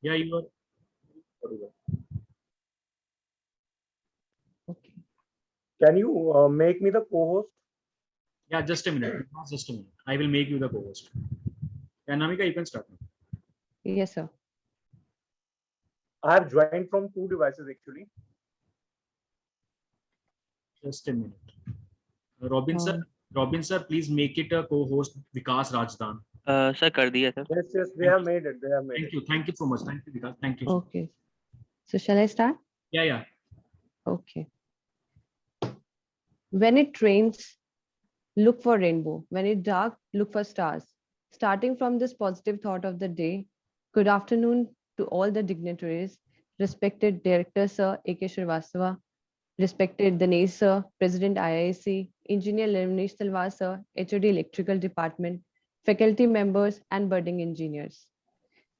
Yeah, you are audible. Okay. Can you make me the co-host? Yeah, just a minute. Just a minute. I will make you the co-host. Yeah, Namika, you can start now. Yes, sir. I have joined from two devices actually. Just a minute. Robin sir, Um, Robin sir, please make it a co-host Vikas Rajdan. Sir कर दिया sir. Yes, yes, they Thank have you. made it. They have made it. Thank you so much. Thank you, Vikas. Thank you. okay. So shall I start? Yeah, yeah. Okay. When it rains, look for rainbow. When it dark, look for stars. Starting from this positive thought of the day, good afternoon to all the dignitaries, respected Director Sir A.K. Srivastava, respected Dinesh Sir, President IIC, Engineer Lavnish Talwar Sir, HOD Electrical Department, faculty members and budding engineers.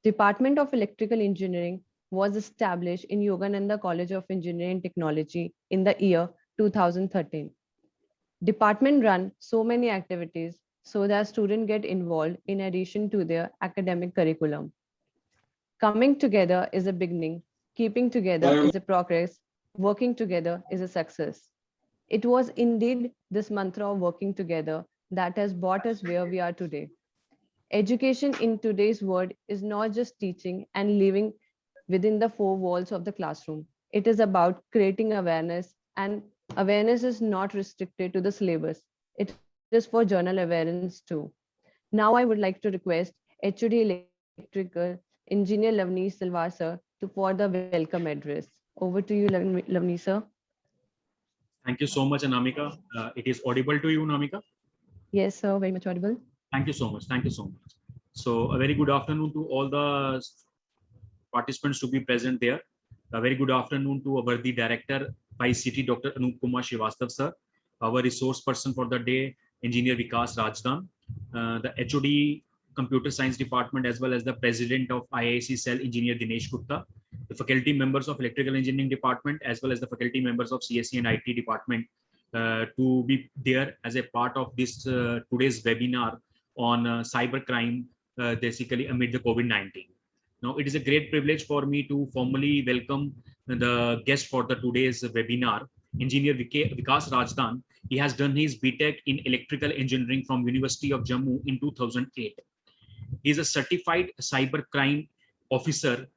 Department of Electrical Engineering was established in Yogananda College of Engineering and Technology in the year 2013. Department run so many activities so that students get involved in addition to their academic curriculum. Coming together is a beginning, keeping together is a progress, working together is a success. It was indeed this mantra of working together that has brought us where we are today. Education in today's world is not just teaching and living within the four walls of the classroom. It is about creating awareness, and awareness is not restricted to the syllabus. It is for journal awareness too. Now I would like to request HOD Electrical Engineer Lavneesh Silvar sir for the welcome address. Over to you, Lavneesh sir. Thank you so much, Anamika. It is audible to you, Namika. Yes, sir, very much audible. Thank you so much. Thank you so much. So, a very good afternoon to all the participants to be present there. A very good afternoon to our the director, ICT, Dr. Anup Kumar Srivastav sir, our resource person for the day, Engineer Vikas Rajdan, the HOD Computer Science Department, as well as the President of IIC Cell, Engineer Dinesh Gupta, the faculty members of Electrical Engineering Department, as well as the faculty members of CSE and IT Department, to be there as a part of this today's webinar on cyber crime, basically amid the COVID-19. Now, it is a great privilege for me to formally welcome the guest for the today's webinar, Engineer Vikas Rajdan. He has done his BTech in Electrical Engineering from University of Jammu in 2008. He is a certified cyber crime officer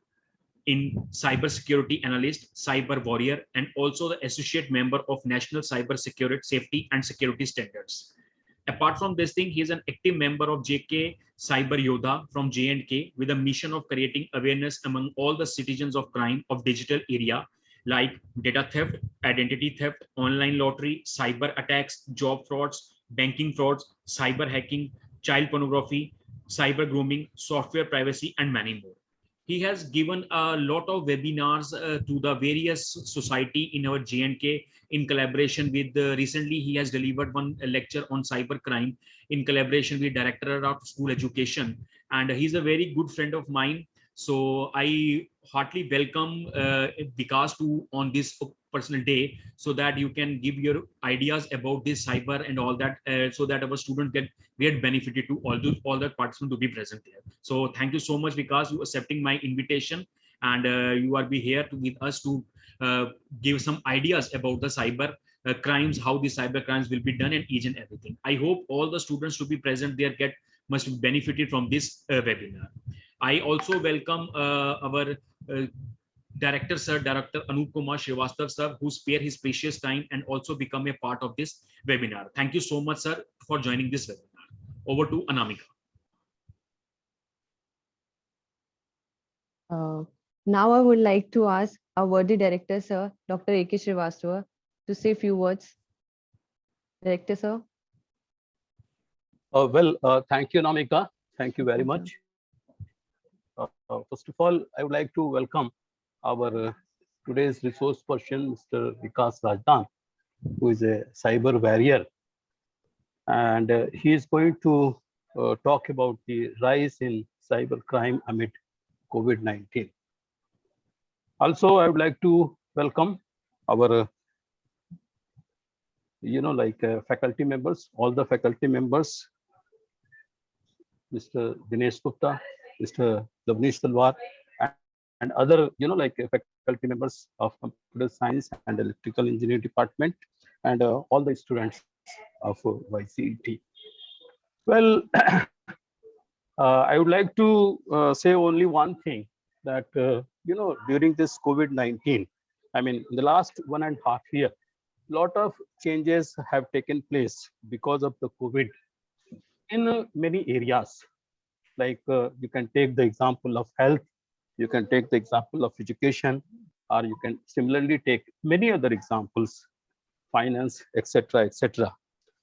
in cyber security analyst, cyber warrior, and also the associate member of National Cyber Security Safety and Security Standards. Apart from this thing, he is an active member of JK Cyber Yodha from J&K with a mission of creating awareness among all the citizens of crime of digital area like data theft, identity theft, online lottery, cyber attacks, job frauds, banking frauds, cyber hacking, child pornography, cyber grooming, software privacy, and many more. He has given a lot of webinars to the various society in our J&K in collaboration with recently he has delivered one lecture on cyber crime in collaboration with Director of School Education, and he's a very good friend of mine. So I heartily welcome Vikas to on this personal day, so that you can give your ideas about this cyber and all that, so that our students get benefited to all the participants to be present there. So thank you so much, Vikas, you accepting my invitation, and you are be here to, with us to give some ideas about the cyber crimes, how the cyber crimes will be done, and each and everything. I hope all the students to be present there must be benefited from this webinar. I also welcome our director sir, Director Anup Kumar Srivastav sir, who spare his precious time and also become a part of this webinar. Thank you so much, sir, for joining this webinar. Over to Anamika. Now I would like to ask our worthy director, sir, Dr. A.K. Srivastava, to say a few words. Director, sir. Thank you, Namika. Thank you very Welcome, much. First of all, I would like to welcome our today's resource person, Mr. Vikas Rajdan, who is a cyber warrior. And he is going to talk about the rise in cyber crime amid COVID-19. Also, I would like to welcome our, faculty members, all the faculty members, Mr. Dinesh Gupta, Mr. Lavneesh Talwar, and other, like faculty members of computer science and electrical engineering department, and all the students of YCET. Well, I would like to say only one thing, that, during this COVID-19, I mean, in the last 1.5 years, lot of changes have taken place because of the COVID in many areas. Like you can take the example of health, you can take the example of education, or you can similarly take many other examples, finance, etc., etc.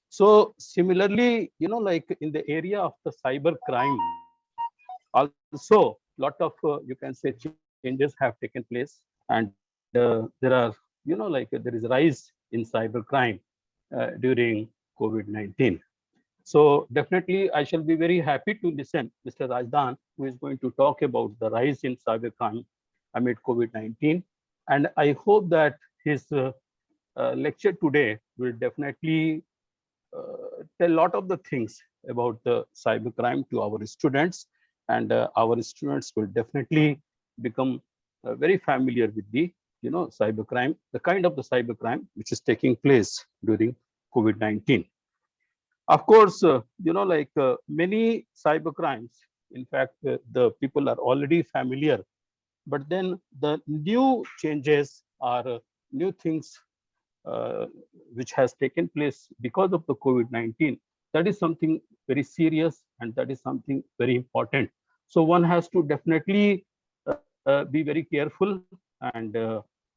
So similarly, like in the area of the cyber crime, also lot of you can say changes have taken place, and there are, like there is a rise in cyber crime during COVID-19. So definitely, I shall be very happy to listen Mr. Rajdan, who is going to talk about the rise in cybercrime amid COVID-19. And I hope that his lecture today will definitely tell a lot of the things about the cybercrime to our students, and our students will definitely become very familiar with the, cybercrime, the kind of the cybercrime which is taking place during COVID-19. Of course, like many cyber crimes, in fact, the people are already familiar, but then the new changes or new things which has taken place because of the COVID-19, that is something very serious, and that is something very important. So one has to definitely be very careful, and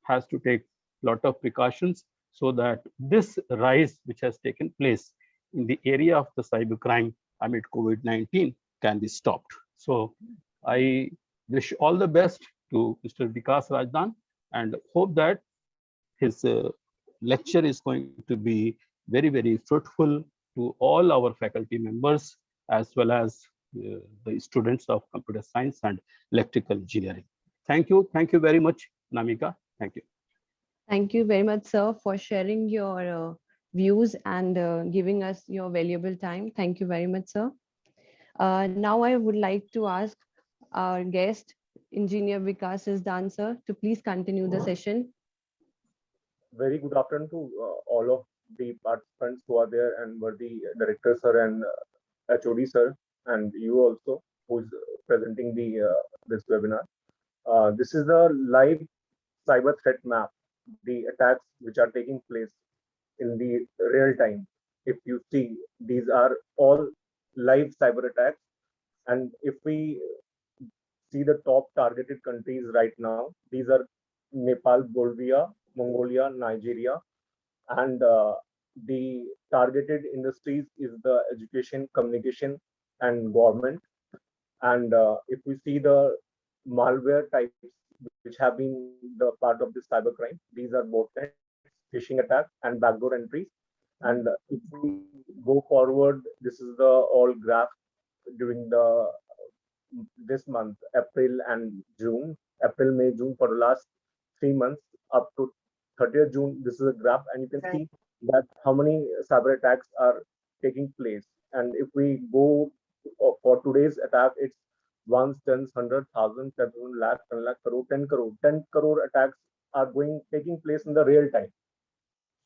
has to take a lot of precautions, so that this rise which has taken place in the area of the cybercrime amid COVID-19 can be stopped. So I wish all the best to Mr. Vikas Rajdan, and hope that his lecture is going to be very, very fruitful to all our faculty members, as well as the students of computer science and electrical engineering. Thank you. Thank you very much, Namika. Thank you. Thank you very much, sir, for sharing your views and giving us your valuable time. Thank you very much, sir. Now I would like to ask our guest, Engineer Vikas Rajdan, sir, to please continue the session. Very good afternoon to all of the participants who are there, and were the director sir and HOD sir, and you also who's presenting the this webinar. This is the live cyber threat map, the attacks which are taking place in the real time. If you see, these are all live cyber attacks, and if we see the top targeted countries right now, these are Nepal, Bolivia, Mongolia, Nigeria, and the targeted industries is the education, communication, and government. And if we see the malware types which have been the part of this cybercrime, these are botnets, phishing attacks, and backdoor entries. And if we go forward, this is the all graph during the this month, April and June, April, May, June, for the last 3 months up to 30th June. This is a graph, and you can see that how many cyber attacks are taking place. And if we go for today's attack, it's ones, tens, 100,000, 7 lakh, 10 lakh crore, 10 crore. 10 crore attacks are taking place in the real time.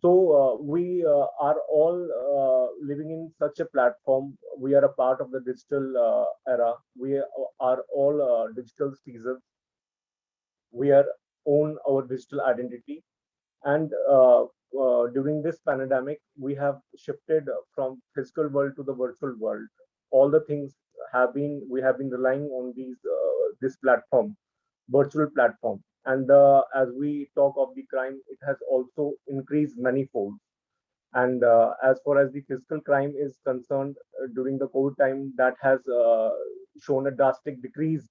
So we are all living in such a platform. We are a part of the digital era. We are all digital citizens. We are own our digital identity, and during this pandemic, we have shifted from physical world to the virtual world. All the things we have been relying on this platform, virtual platform. And as we talk of the crime, it has also increased manifold. And as far as the physical crime is concerned, during the COVID time, that has shown a drastic decrease,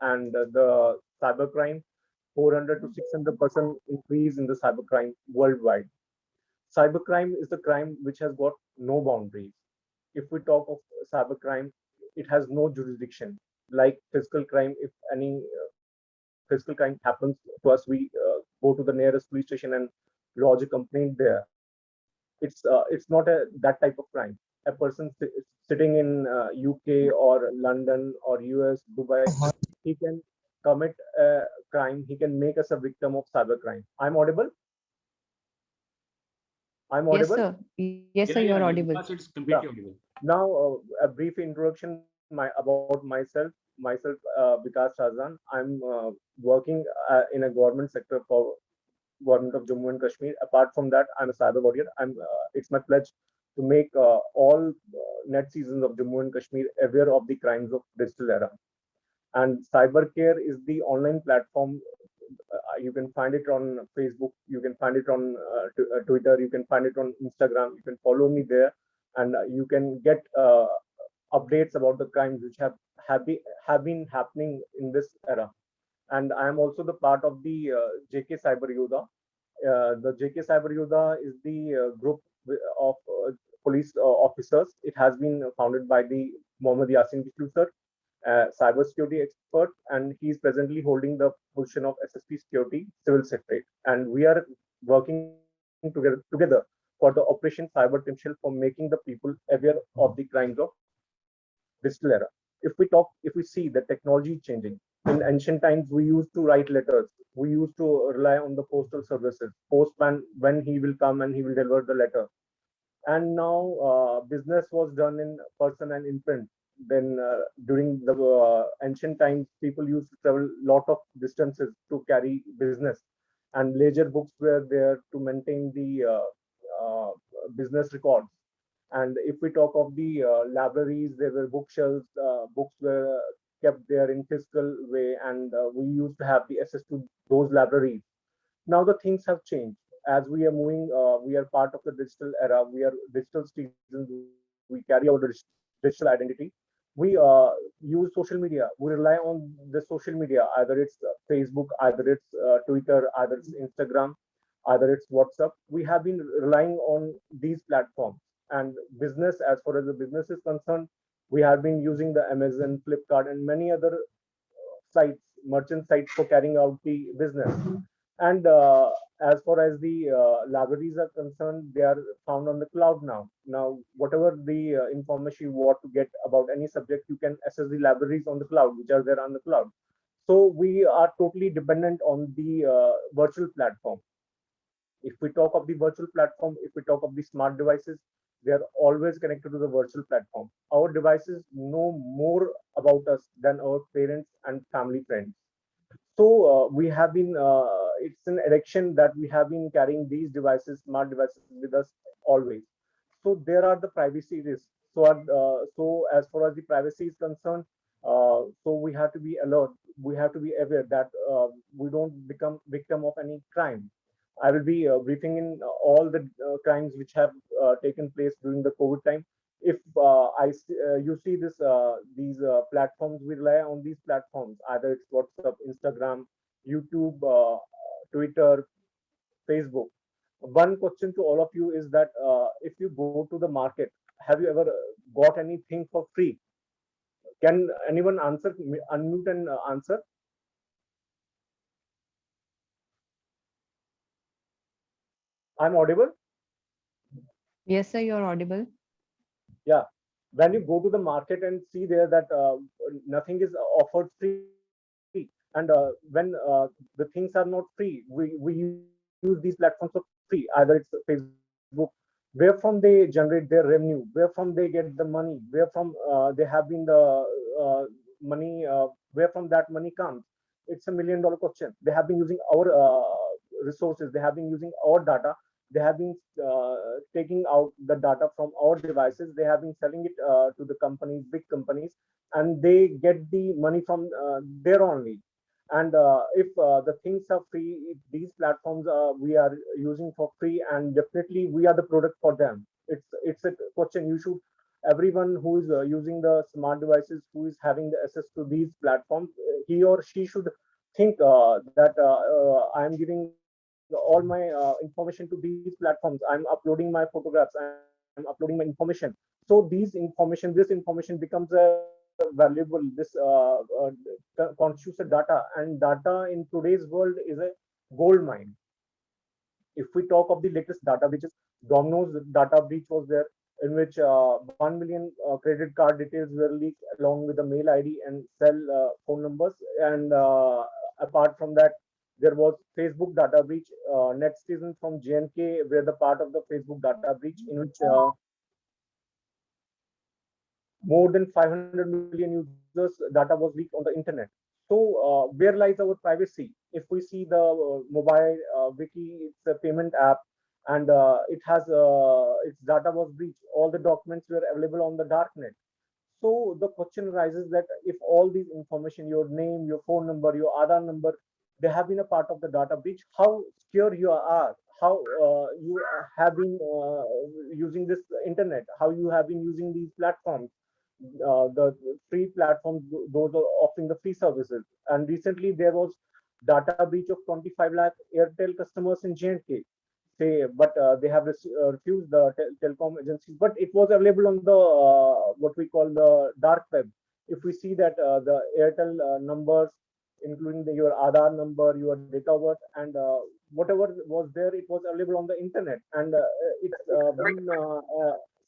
and the cybercrime, 400 to 600% increase in the cybercrime worldwide. Cybercrime is the crime which has got no boundaries. If we talk of cybercrime, it has no jurisdiction. Like physical crime, if any physical crime happens to us, we go to the nearest police station and lodge a complaint there. It's not that type of crime. A person sitting in UK or London or US, Dubai, he can commit a crime, he can make us a victim of cybercrime. I'm audible? I'm Yes, audible? sir. Yes, sir, Yeah, you're yeah, yeah. audible. Vikas, it's completely audible. Now, a brief introduction about myself. Vikas Shahzan. I'm working in a government sector for government of Jammu and Kashmir. Apart from that, I'm a cyber warrior. It's my pledge to make all net citizens of Jammu and Kashmir aware of the crimes of digital era. And Cybercare is the online platform. You can find it on Facebook. You can find it on Twitter. You can find it on Instagram. You can follow me there, and you can get updates about the crimes which have been happening in this era. And I am also the part of the JK Cyber Yoda. The JK Cyber Yoda is the group of police officers. It has been founded by the Mohammad Yasin Bishlu sir, cybersecurity expert, and he is presently holding the position of SSP Security Civil Secretary. And we are working together for the Operation Cyber Timshel for making the people aware of the crimes of digital era. If we see the technology changing, in ancient times we used to write letters. We used to rely on the postal services. Postman, when he will come and he will deliver the letter. And now business was done in person and in print. Then during the ancient times, people used to travel lot of distances to carry business, and ledger books were there to maintain the uh, business records. And if we talk of the libraries, there were bookshelves. Books were kept there in physical way, and we used to have the access to those libraries. Now the things have changed. As we are moving, we are part of the digital era. We are digital citizens. We carry our digital identity. We use social media. We rely on the social media. Either it's Facebook, either it's Twitter, either it's Instagram, either it's WhatsApp. We have been relying on these platforms. And business, as far as the business is concerned, we have been using the Amazon, Flipkart, and many other sites, merchant sites for carrying out the business. And as far as the libraries are concerned, they are found on the cloud now. Now, whatever the information you want to get about any subject, you can access the libraries on the cloud, which are there on the cloud. So we are totally dependent on the virtual platform. If we talk of the virtual platform, if we talk of the smart devices, they are always connected to the virtual platform. Our devices know more about us than our parents and family friends. So we have been, it's an addiction that we have been carrying these devices, smart devices with us always. So there are the privacy risks. So as far as the privacy is concerned, so we have to be alert. We have to be aware that we don't become victim of any crime. I will be briefing in all the crimes which have taken place during the COVID time. If you see these platforms, we rely on these platforms. Either it's WhatsApp, Instagram, YouTube, Twitter, Facebook. One question to all of you is that if you go to the market, have you ever got anything for free? Can anyone answer? Unmute and answer. I'm audible. Yes, sir, you're audible. Yeah. When you go to the market and see there that nothing is offered free, and when the things are not free, we use these platforms for free. Either it's Facebook, where from they generate their revenue, where from they get the money, where from they have been the money, where from that money comes. It's $1 million question. They have been using our resources. They have been using our data. They have been taking out the data from our devices. They have been selling it to the companies, big companies, and they get the money from there only. And if the things are free, if these platforms we are using for free, and definitely we are the product for them. It's a question you should, everyone who is using the smart devices, who is having the access to these platforms, he or she should think that I am giving all my information to these platforms. I'm uploading my photographs. I'm uploading my information. So this information becomes a valuable. This constitutes a data, and data in today's world is a gold mine. If we talk of the latest data, which is Domino's data breach was there, in which 1 million credit card details were leaked along with the mail ID and cell phone numbers. And apart from that, there was Facebook data breach. Netizens from JNK were the part of the Facebook data breach, in which more than 500 million users data was leaked on the internet. So where lies our privacy? If we see the mobile wiki, it's a payment app, and it has its data was breached. All the documents were available on the darknet. So the question arises that if all these information, your name, your phone number, your Aadhaar number, they have been a part of the data breach, how secure you are, how you have been using this internet, how you have been using these platforms, the free platforms, those are offering the free services. And recently there was data breach of 25 lakh Airtel customers in J&K. Say, but they have refused the telecom agencies. But it was available on the what we call the dark web. If we see that the Airtel numbers, including your Aadhaar number, your date of birth, and whatever was there, it was available on the internet. And it's been a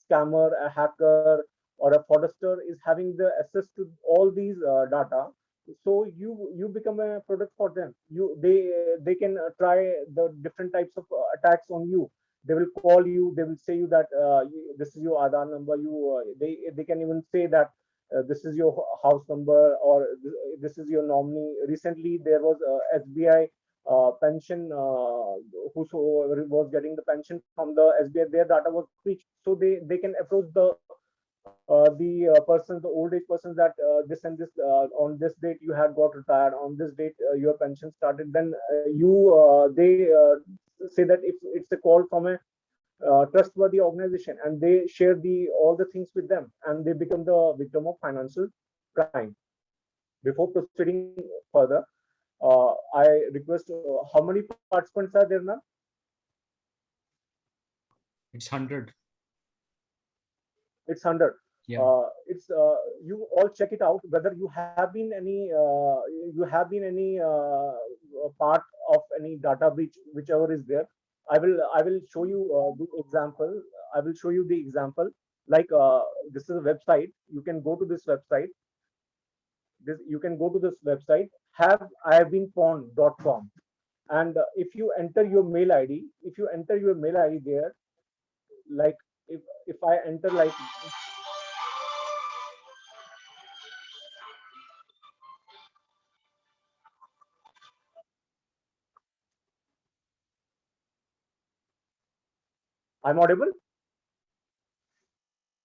scammer, a hacker, or a fraudster is having the access to all these data. So you become a product for them. They can try the different types of attacks on you. They will call you, they will say you that this is your Aadhaar number. They can even say that this is your house number, or this is your nominee. Recently there was SBI pension, whosoever was getting the pension from the SBI, their data was breached. So they can approach the persons, the old age persons, that this and this on this date you had got retired, on this date your pension started. Then they say that if it's a call from a trustworthy organization, and they share the all the things with them, and they become the victim of financial crime. Before proceeding further, I request how many participants are there now? It's 100. It's 100. Yeah. It's you all check it out whether you have been any part of any data breach, whichever is there. I will show you the example. I will show you the example. Like this is a website. You can go to this website. You can go to this website, haveihavebeenpawned.com, and if you enter your mail ID, there, like if I enter like. I'm audible?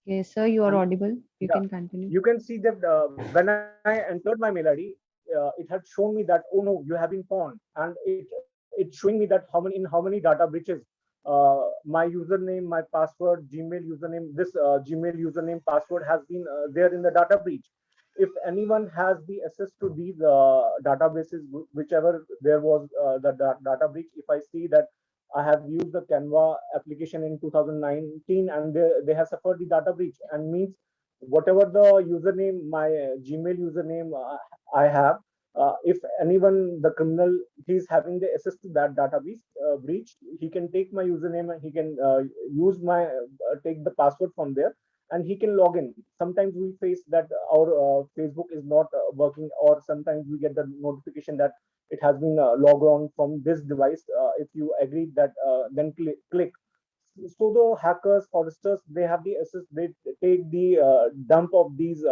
Yes, sir, you are audible. You Yeah. can continue. You can see that when I entered my mail ID, it had shown me that, oh no, you have been pawned, and it's showing me that how many data breaches. My username, my password, Gmail username, this Gmail username password has been there in the data breach. If anyone has the access to these databases, whichever there was the data breach, if I see that I have used the Canva application in 2019 and they have suffered the data breach, and means whatever the username, my Gmail username I have, if anyone, the criminal, he's having the access to that database breach, he can take my username and he can use my take the password from there, and he can log in. Sometimes we face that our Facebook is not working, or sometimes we get the notification that it has been logged on from this device. If you agree that, then click. So the hackers, fraudsters, they have the access. They take the dump of these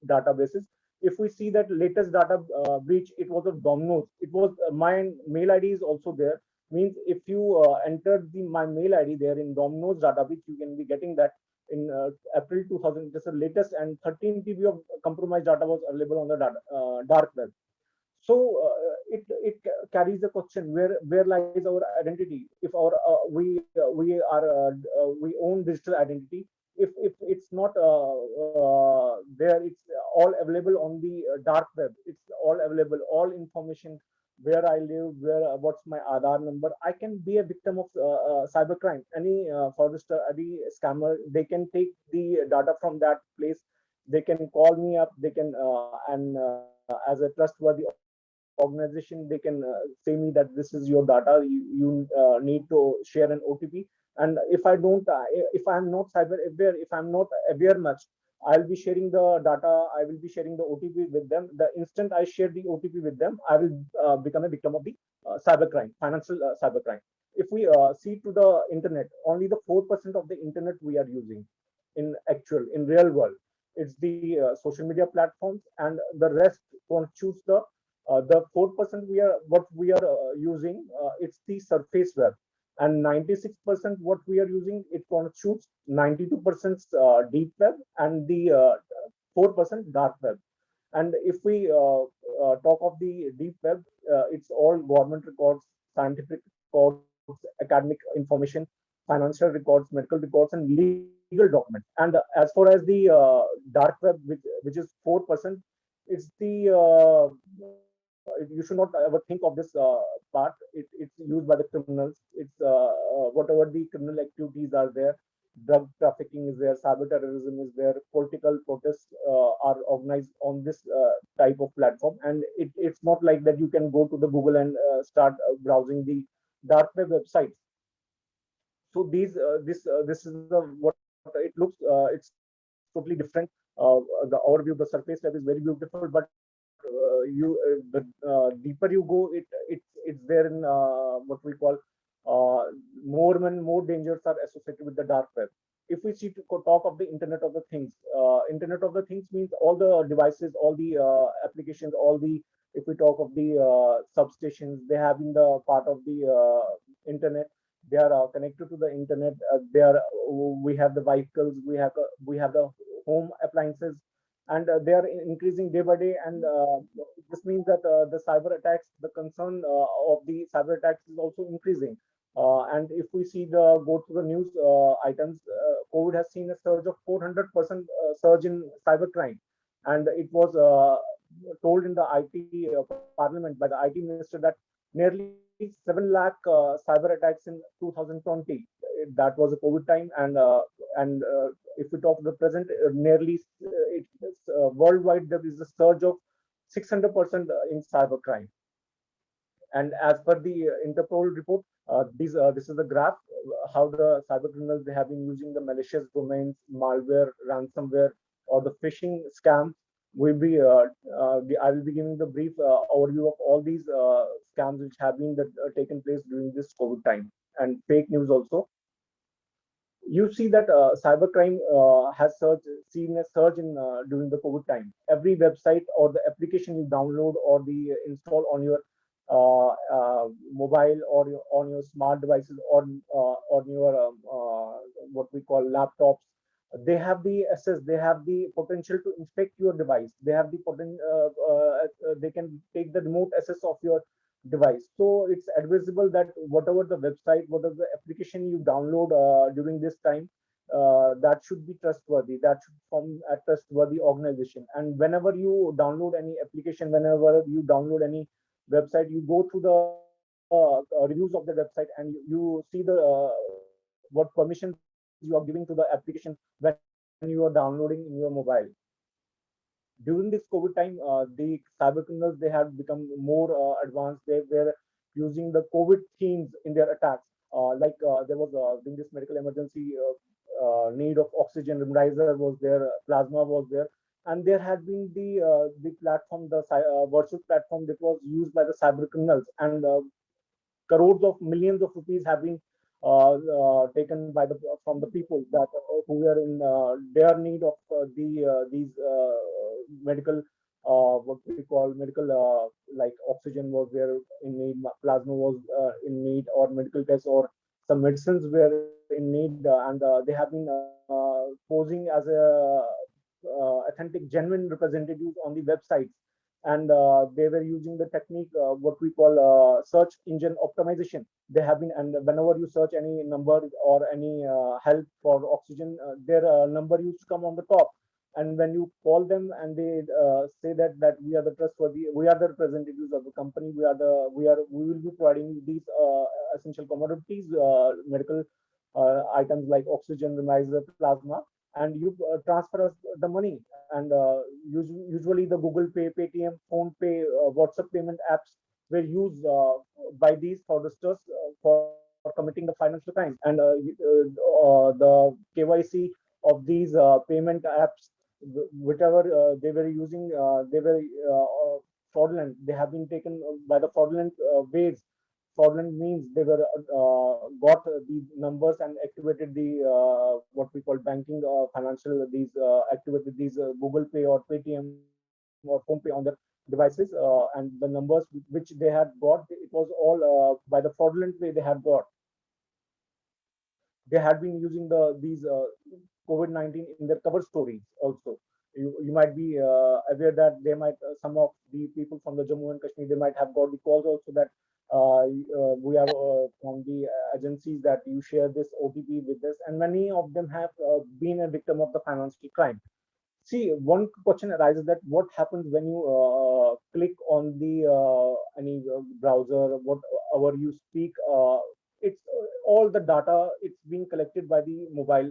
databases. If we see that latest data breach, it was of Domino's. It was my mail ID is also there. Means if you enter my mail ID there in Domino's database, you can be getting that in April 2000. This is the latest, and 13 TB of compromised data was available on the dark web. So it carries the question, where lies our identity? If our we own digital identity, if it's not there, it's all available on the dark web. It's all available, all information, where I live, what's my Aadhaar number. I can be a victim of cybercrime. Any fraudster, any scammer, they can take the data from that place. They can call me up. They can and as a trustworthy organization, they can say me that this is your data. You need to share an OTP, And if I'm not cyber aware, if I'm not aware much, I'll be sharing the data, I will be sharing the OTP with them. The instant I share the OTP with them, I will become a victim of the cybercrime, financial cybercrime. If we see to the internet, only the 4% of the internet we are using in real world. It's the social media platforms, and the rest constitutes the 4% we are using. It's the surface web, and 96% what we are using, it constitutes 92% deep web, and the 4% dark web. And if we talk of the deep web, it's all government records, scientific records, academic information, financial records, medical records, and legal documents. And as far as the dark web, which is 4%, it's the you should not ever think of this part. It's used by the criminals. It's whatever the criminal activities are there. Drug trafficking is there, cyber terrorism is there, political protests are organized on this type of platform. And it's not like that you can go to the Google and start browsing the dark web websites. So this is what it looks. It's totally different. The overview, the surface web is very beautiful, but the deeper you go, it's there in what we call more and more dangers are associated with the dark web. If we see to talk of the Internet of the Things, Internet of the Things means all the devices, all the applications, all the, if we talk of the substations, they have been the part of the internet. They are connected to the internet. They are We have the vehicles, we have the home appliances, and they are increasing day by day. And this means that the cyber attacks, the concern of the cyber attacks is also increasing. And if we go to the news items, COVID has seen a surge of 400% surge in cybercrime. And it was told in the IT parliament by the IT minister that nearly 7 lakh cyber attacks in 2020. That was a COVID time. And if we talk the present, nearly worldwide, there is a surge of 600% in cybercrime. And as per the Interpol report, this is the graph how the cyber criminals, they have been using the malicious domains, malware, ransomware, or the phishing scams. I will be giving the brief overview of all these scams which have been taken place during this COVID time, and fake news also. You see that cybercrime has seen a surge in during the COVID time. Every website or the application you download or the install on your mobile or on your smart devices, or on your what we call laptops, they have the access, they have the potential to infect your device. They have the they can take the remote access of your device. So it's advisable that whatever the website, whatever the application you download during this time, that should be trustworthy. That should form a trustworthy organization. And whenever you download any application, whenever you download any website, you go through the reviews of the website, and you see the what permissions you are giving to the application when you are downloading in your mobile. During this COVID time, the cyber criminals, they have become more advanced. They were using the COVID themes in their attacks. There was during this medical emergency, need of oxygen, remdesivir was there, plasma was there, and there had been the platform, the virtual platform that was used by the cyber criminals, and crores of millions of rupees have been taken by from the people that who were in their need of these medical, what we call medical, like oxygen was there in need, plasma was in need, or medical tests, or some medicines were in need, and they have been posing as a authentic, genuine representatives on the websites. And they were using the technique, what we call search engine optimization. They have been, and whenever you search any number or any help for oxygen, their number used to come on the top. And when you call them, and they say that we are the trustworthy, we are the representatives of the company, we will be providing these essential commodities, medical items like oxygen, remdesivir, plasma, and you transfer us the money. And usually the Google Pay, Paytm, Phone Pay, WhatsApp payment apps were used by these fraudsters for committing the financial crime. And the KYC of these payment apps, whichever they were using, they were fraudulent. They have been taken by the fraudulent ways. Fraudulent means they were got the numbers and activated the what we call banking financial, these activated these Google Pay or Paytm or Phone Pay on their devices, and the numbers which they had got, it was all by the fraudulent way they had got. They had been using these COVID-19 in their cover stories also. You might be aware that they might, some of the people from the Jammu and Kashmir, they might have got the calls also that we are from the agencies that you share this OTP with us, and many of them have been a victim of the financial crime. See, one question arises that what happens when you click on the any browser, whatever you speak, it's all the data, it's being collected by the mobile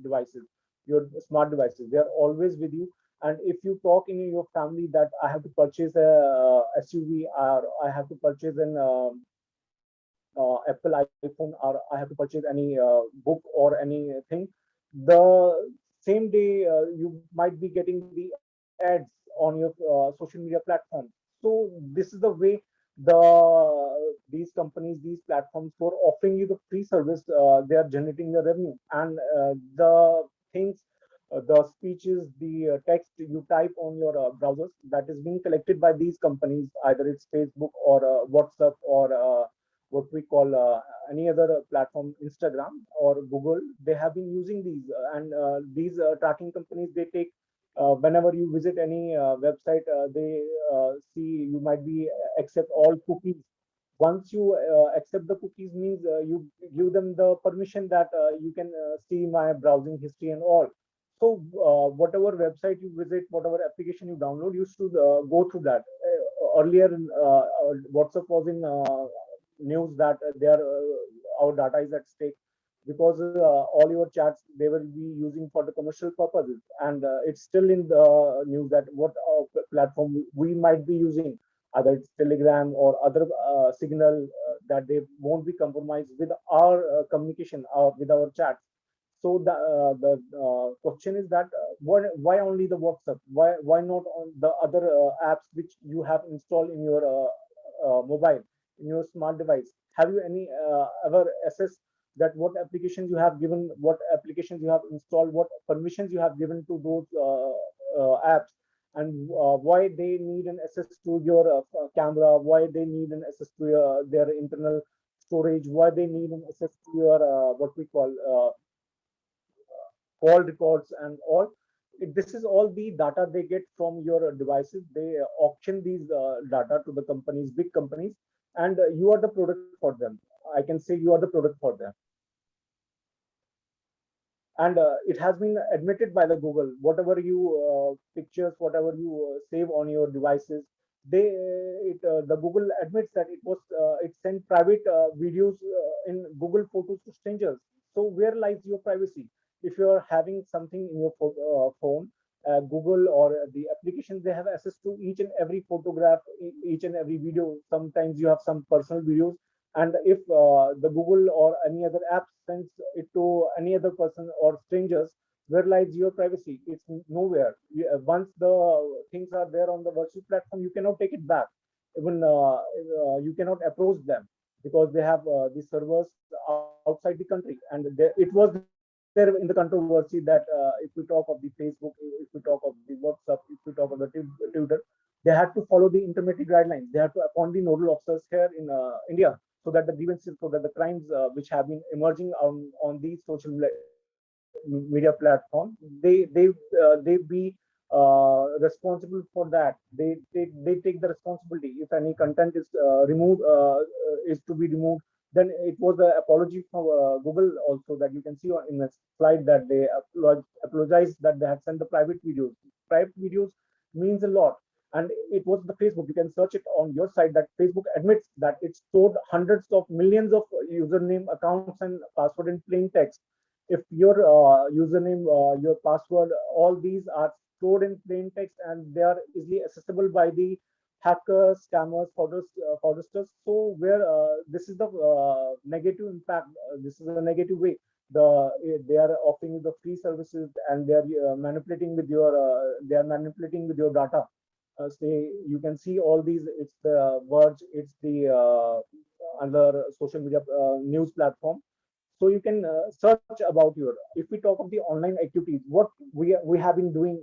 devices, your smart devices. They are always with you. And if you talk in your family that I have to purchase a SUV, or I have to purchase an Apple iPhone, or I have to purchase any book or anything, the same day you might be getting the ads on your social media platform. So this is the way these companies, these platforms, for offering you the free service, they are generating the revenue. And the things, the speeches, the text you type on your browsers, that is being collected by these companies, either it's Facebook or WhatsApp or what we call any other platform, Instagram or Google. They have been using these, and these tracking companies, they take whenever you visit any website, they see you might be accept all cookies. Once you accept the cookies, means you give them the permission that you can see my browsing history and all. So whatever website you visit, whatever application you download, you should go through that. Earlier, WhatsApp was in news that our data is at stake, because all your chats, they will be using for the commercial purposes. And it's still in the news that what platform we might be using, either it's Telegram or other Signal, that they won't be compromised with our communication, with our chats. So the question is that why only the WhatsApp? Why not on the other apps which you have installed in your mobile, in your smart device? Have you any ever assessed that what applications you have given, what applications you have installed, what permissions you have given to those apps, and why they need an access to your camera, why they need an access to their internal storage, why they need an access to your what we call call records and all. This is all the data they get from your devices. They auction these data to the companies, big companies, and you are the product for them. I can say you are the product for them. And it has been admitted by the Google, whatever you pictures, whatever you save on your devices, the Google admits that it sent private videos in Google Photos to strangers. So where lies your privacy? If you are having something in your phone, Google or the applications, they have access to each and every photograph, each and every video. Sometimes you have some personal videos, and if the Google or any other app sends it to any other person or strangers, where lies your privacy? It's nowhere. Once the things are there on the virtual platform, you cannot take it back. Even you cannot approach them, because they have the servers outside the country. And it was there in the controversy that if we talk of the Facebook, if we talk of the WhatsApp, if we talk of the Twitter, they had to follow the intermediate guidelines. They had to appoint the nodal officers here in India, so that the grievances, so that the crimes which have been emerging on these social media platforms, they be responsible for that. They take the responsibility. If any content is removed, is to be removed, then it was an apology from Google also, that you can see in the slide that they apologized that they had sent the private videos. Private videos means a lot. And it was the Facebook. You can search it on your site, that Facebook admits that it stored hundreds of millions of username, accounts, and password in plain text. If your username, your password, all these are stored in plain text, and they are easily accessible by the hackers, scammers, fraudsters. So where this is the negative impact. This is a negative way. They are offering you the free services, and they are manipulating with your data. Say you can see all these. It's the Verge. It's the other social media news platform. So you can search about your. If we talk of the online activities, what we have been doing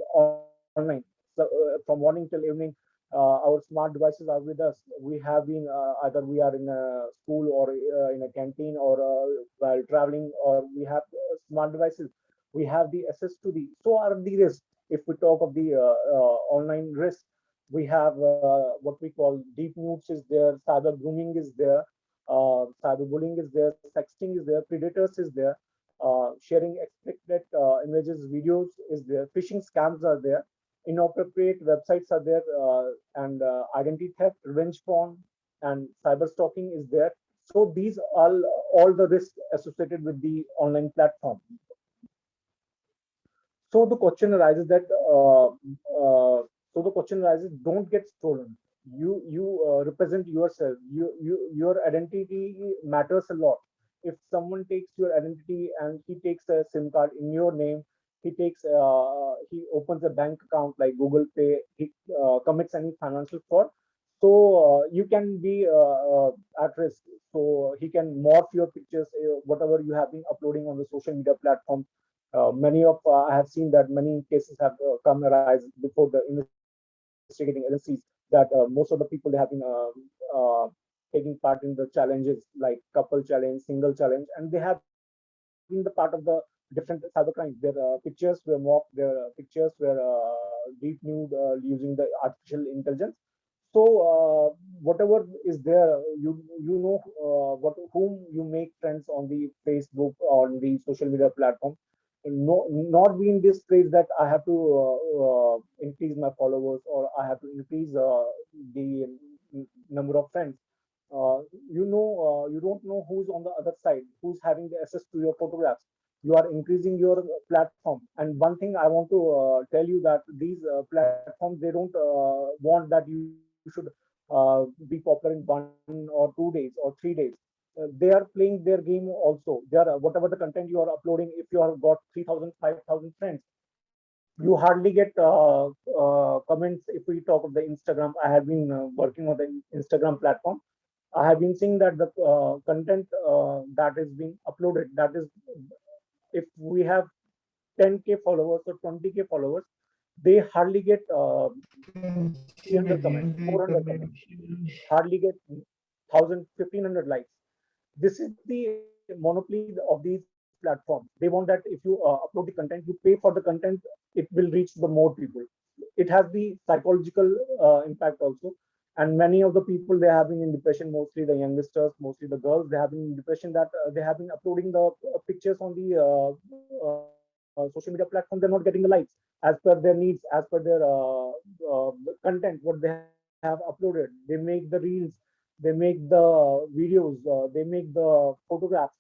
online. So from morning till evening, our smart devices are with us. We have been either we are in a school or in a canteen or while traveling, or we have smart devices. We have the access to the. So are the risks. If we talk of the online risk, we have what we call deep nudes is there, cyber grooming is there, cyberbullying is there, sexting is there, predators is there, sharing explicit images, videos is there, phishing scams are there, inappropriate websites are there, and identity theft, revenge porn, and cyber stalking is there. So these are all the risks associated with the online platform. So the question arises that don't get stolen. You represent yourself. Your identity matters a lot. If someone takes your identity and he takes a SIM card in your name, he opens a bank account like Google Pay, he commits any financial fraud. So you can be at risk. So he can morph your pictures, whatever you have been uploading on the social media platform. I have seen that many cases have come arise before the investigating agencies that most of the people they have been taking part in the challenges like couple challenge, single challenge, and they have been the part of the different cyber crimes. Their pictures were mocked, their pictures were deep nude using the artificial intelligence. So whatever is there, you know whom you make friends on the Facebook, on the social media platform. No, not be in this phase that I have to increase my followers or I have to increase the number of friends. You don't know who's on the other side, who's having the access to your photographs. You are increasing your platform. And one thing I want to tell you that these platforms, they don't want that you should be popular in 1 or 2 days or 3 days. They are playing their game also. They are whatever the content you are uploading. If you have got 3,000, 5,000 friends, you hardly get comments. If we talk of the Instagram, I have been working on the Instagram platform. I have been seeing that the content that is being uploaded, that is, if we have 10K followers or 20K followers, they hardly get 300 comments, 400 comments, hardly get 1,000, 1,500 likes. This is the monopoly of these platforms. They want that if you upload the content, you pay for the content, it will reach the more people. It has the psychological impact also. And many of the people, they have been in depression, mostly the youngsters, mostly the girls, they have been in depression that they have been uploading the pictures on the social media platform. They're not getting the likes as per their needs, as per their content, what they have uploaded. They make the reels, they make the videos, they make the photographs.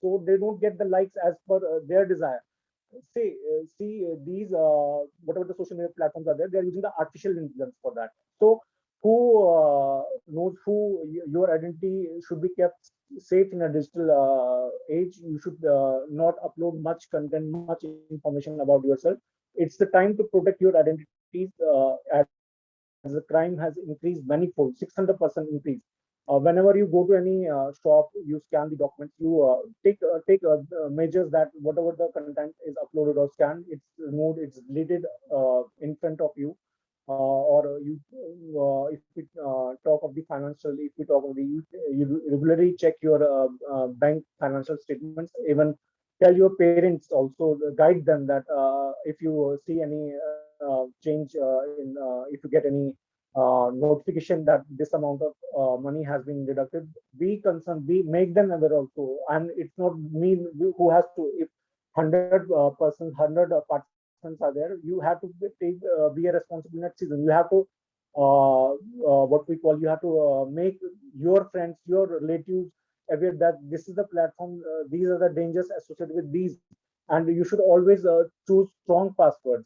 So they don't get the likes as per their desire. These whatever the social media platforms are there, they are using the artificial intelligence for that. So who knows who your identity should be kept safe in a digital age. You should not upload much content, much information about yourself. It's the time to protect your identities as the crime has increased manifold, 600% increase. Whenever you go to any shop, you scan the documents, you take measures that whatever the content is uploaded or scanned, it's removed, it's deleted in front of you. Or you, if we talk of the financial, if we talk of the, you regularly check your bank financial statements. Even tell your parents also, guide them that if you see any change if you get any notification that this amount of money has been deducted, be concerned, be make them aware also. And it's not me who has to. If 100 persons, 100 participants are there, you have to be a responsible citizen. You have to what we call, you have to make your friends, your relatives aware that this is the platform. These are the dangers associated with these. And you should always choose strong passwords.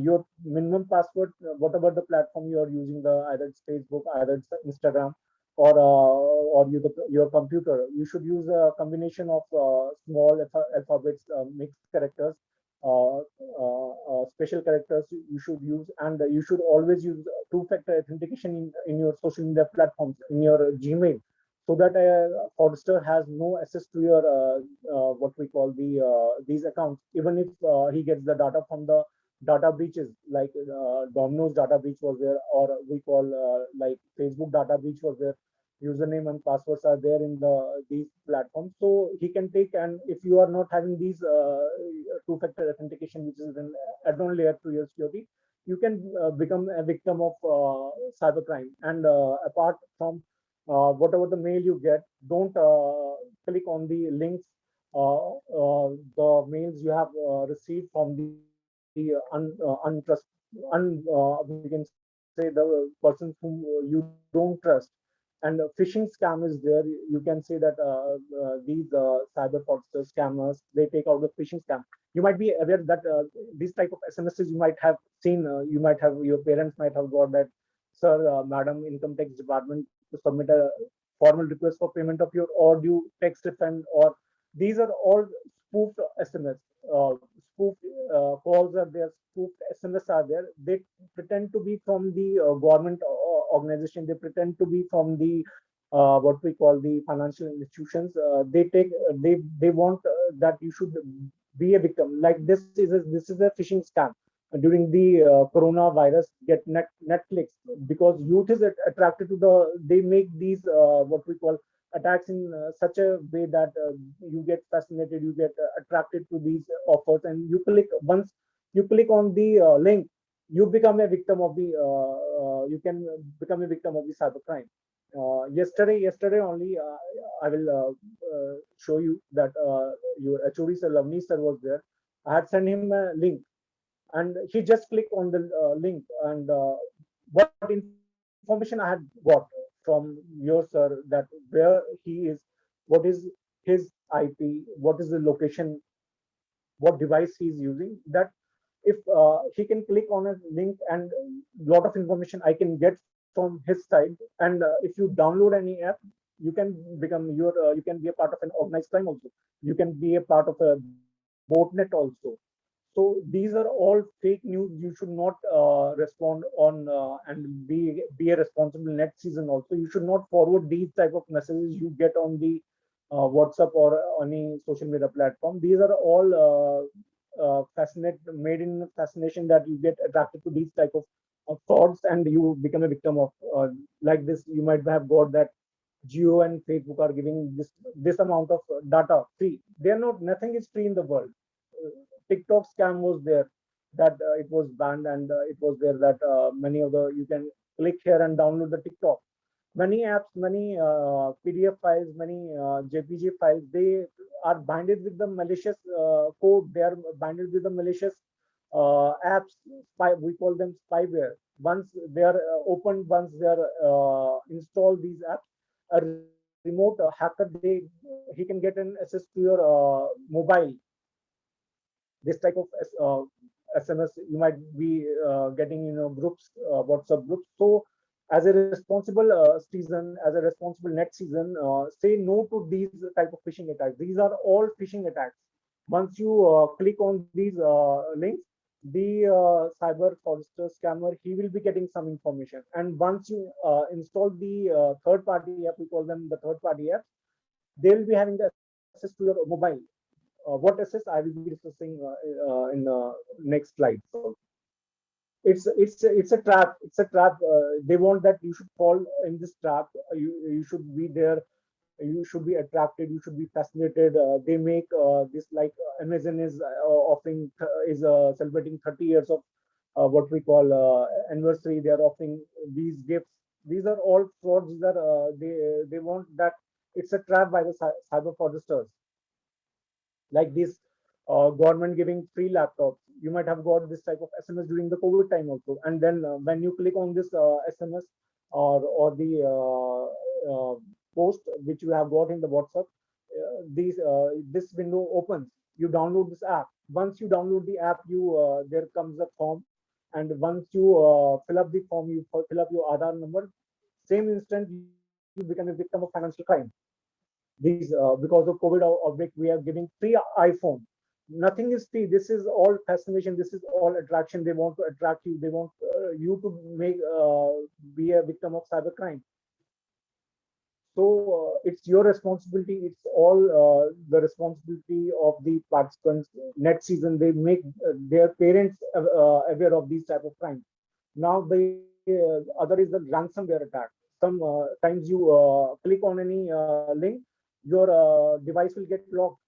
Your minimum password, whatever the platform you are using, the either it's Facebook, either it's Instagram, or your computer, you should use a combination of small alphabets, mixed characters, special characters you should use, and you should always use two-factor authentication in your social media platforms, in your Gmail, so that a fraudster has no access to your what we call these accounts, even if he gets the data from the data breaches, like Domino's data breach was there, or we call like Facebook data breach was there. Username and passwords are there in these platforms, so he can take. And if you are not having these two-factor authentication, which is an add-on layer to your security, you can become a victim of cybercrime. And apart from whatever the mail you get, don't click on the links, the mails you have received from the untrust, we can say the persons whom you don't trust. And phishing scam is there. You can say that these cyber fraudsters, scammers, they take out the phishing scam. You might be aware that these type of SMSs you might have seen. You might have, your parents might have got that, sir, madam, income tax department to submit a formal request for payment of your overdue tax refund. Or these are all spoofed SMS. Spoofed calls are there, spoofed SMS are there. They pretend to be from the government organization. They pretend to be from the what we call the financial institutions. They want that you should be a victim. Like this is a phishing scam. During the coronavirus, get Netflix, because youth is attracted to they make these what we call attacks in such a way that you get fascinated, you get attracted to these offers, and once you click on the link, you become a victim of the you can become a victim of the cybercrime. Yesterday only, I will show you that your HOD sir, Lavni sir, was there. I had sent him a link, and he just clicked on the link. And what information I had got from your sir, that where he is, what is his IP, what is the location, what device he is using. That if he can click on a link, and lot of information I can get from his side. And if you download any app, you can become you can be a part of an organized crime also. You can be a part of a botnet also. So these are all fake news. You should not respond on and be a responsible netizen also. You should not forward these type of messages you get on the WhatsApp or any social media platform. These are all made in fascination, that you get attracted to these type of frauds, and you become a victim of like this. You might have got that Geo and Facebook are giving this amount of data free. They are not, nothing is free in the world. TikTok scam was there, that it was banned, and it was there that many of the, you can click here and download the TikTok. Many apps, many PDF files, many JPG files, they are binded with the malicious code. They are binded with the malicious apps. We call them spyware. Once they are opened, once they are installed, these apps, a remote hacker, he can get an access to your mobile. This type of SMS you might be getting, groups, WhatsApp groups. So as a responsible citizen, as a responsible net citizen, say no to these type of phishing attacks. These are all phishing attacks. Once you click on these links, the cyber fraudster scammer, he will be getting some information. And once you install the third party app, we call them the third party apps, they will be having the access to your mobile. What access I will be discussing in the next slide. So it's a trap. It's a trap. They want that you should fall in this trap. You should be there. You should be attracted. You should be fascinated. They make this, like Amazon is offering is celebrating 30 years of what we call anniversary. They are offering these gifts. These are all frauds. These are they want that. It's a trap by the cyber fraudsters. Like this government giving free laptops. You might have got this type of SMS during the COVID time also. And then when you click on this SMS or the post which you have got in the WhatsApp, this window opens. You download this app. Once you download the app, there comes a form, and once you fill up the form, you fill up your Aadhaar number. Same instant, you become a victim of financial crime. These because of COVID outbreak, we are giving free iPhone. Nothing is free. This is all fascination. This is all attraction. They want to attract you. They want you to make be a victim of cybercrime. So it's your responsibility. It's all the responsibility of the participants. Next season, they make their parents aware of these type of crimes. Now the other is the ransomware attack. Some times you click on any link, your device will get locked.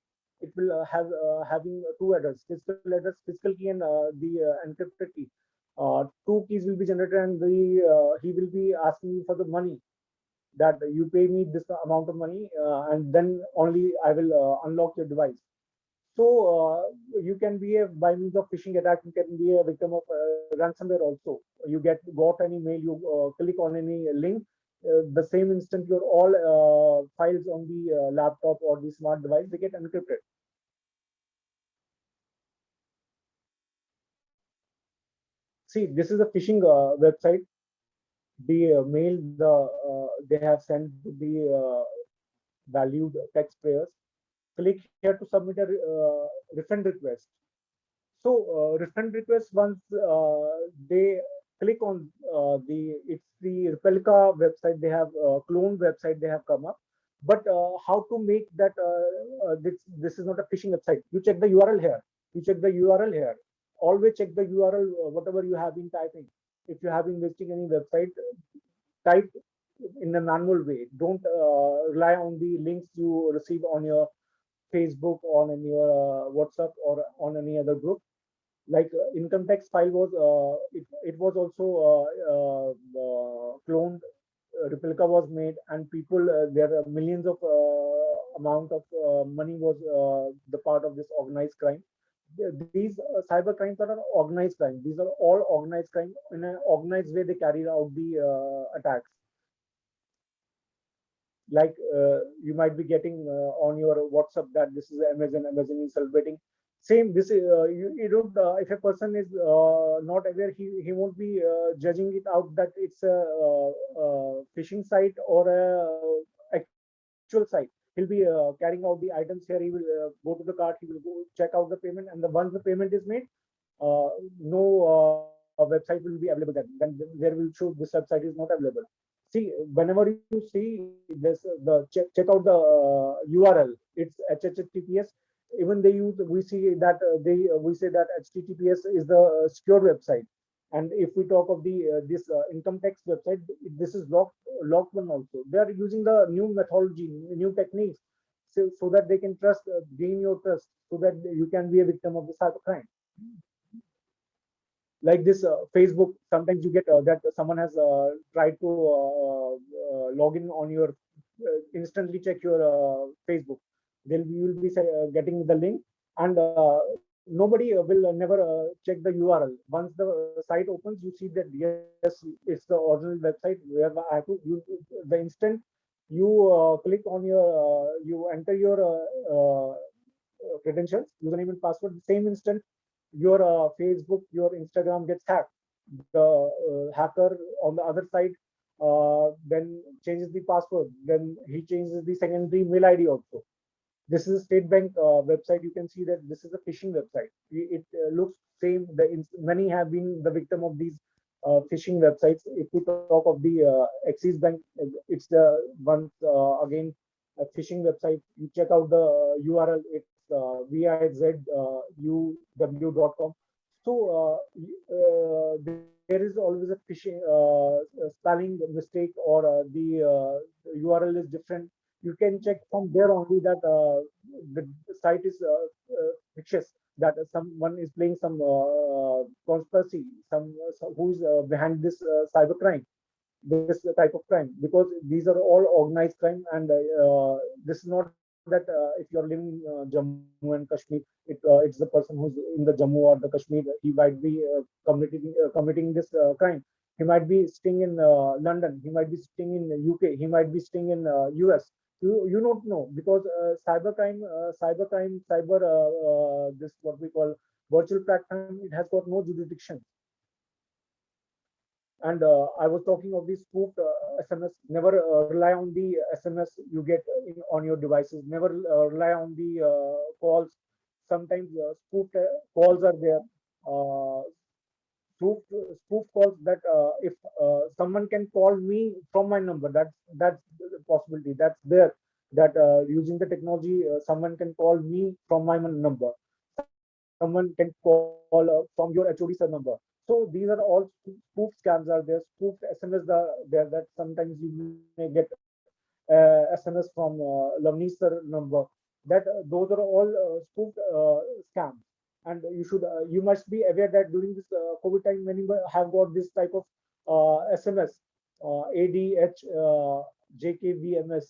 It will have having two address, physical address, physical key, and the encrypted key. Two keys will be generated, and the he will be asking you for the money, that you pay me this amount of money, and then only I will unlock your device. So you can be a, by means of phishing attack, you can be a victim of ransomware also. You got any mail, you click on any link, the same instant your all files on the laptop or the smart device, they get encrypted. See, this is a phishing website. The mail they have sent to the valued taxpayers. Click here to submit a refund request. So refund request, once they click on it's the Replica website, they have cloned website they have come up. But how to make that this is not a phishing website. You check the URL here. You check the URL here. Always check the URL, whatever you have been typing. If you have been visiting any website, type in a manual way. Don't rely on the links you receive on your Facebook, on your WhatsApp, or on any other group. Like income tax file was it was also cloned. Replica was made, and people there are millions of amount of money was the part of this organized crime. These cyber crimes are an organized crime. These are all organized crime. In an organized way, they carry out the attacks. Like you might be getting on your WhatsApp that this is Amazon is celebrating. Same, this is you don't if a person is not aware, he won't be judging it out that it's a phishing site or a actual site. He'll be carrying out the items here. He will go to the cart. He will go check out the payment, and once the payment is made, no website will be available. Then there will show this website is not available. See, whenever you see this, check out the URL. It's HTTPS. Even they use, we see that we say that HTTPS is the secure website. And if we talk of the this income tax website, this is locked one also. They are using the new methodology, new techniques, so that they can trust, gain your trust, so that you can be a victim of the cybercrime. Like this Facebook, sometimes you get that someone has tried to log in on your instantly check your Facebook. Then you will be getting the link, and nobody will never check the URL. Once the site opens, you see that yes, it's the original website where I have to use the instant you click on your you enter your credentials, username and password. The same instant your Facebook, your Instagram gets hacked. The hacker on the other side then changes the password. Then he changes the secondary mail ID also. This is a State Bank website. You can see that this is a phishing website. It looks same. Many have been the victim of these phishing websites. If we talk of the Axis Bank, it's the one again a phishing website. You check out the URL. It's vizuw.com. So there is always a phishing spelling mistake, or the URL is different. You can check from there only that the site is fictitious, that someone is playing some conspiracy, some who is behind this cybercrime, this type of crime, because these are all organized crime. And this is not that if you're living in Jammu and Kashmir, it's the person who's in the Jammu or the Kashmir, he might be committing this crime. He might be staying in London, he might be staying in UK, he might be staying in US. You don't know, because cyber this what we call virtual platform, it has got no jurisdiction. And I was talking of the spoofed SMS. Never rely on the SMS you get on your devices. Never rely on the calls. Sometimes spoofed calls are there. Uh, spoof calls that if someone can call me from my number, that's the possibility. That's there. That using the technology, someone can call me from my number. Someone can call from your HOD sir number. So these are all spoof scams are there. Spoofed SMS are there, that sometimes you may get SMS from Lavneesh sir number. That those are all spoofed scams. And you must be aware that during this COVID time, when you have got this type of SMS, ADH, JKVMS,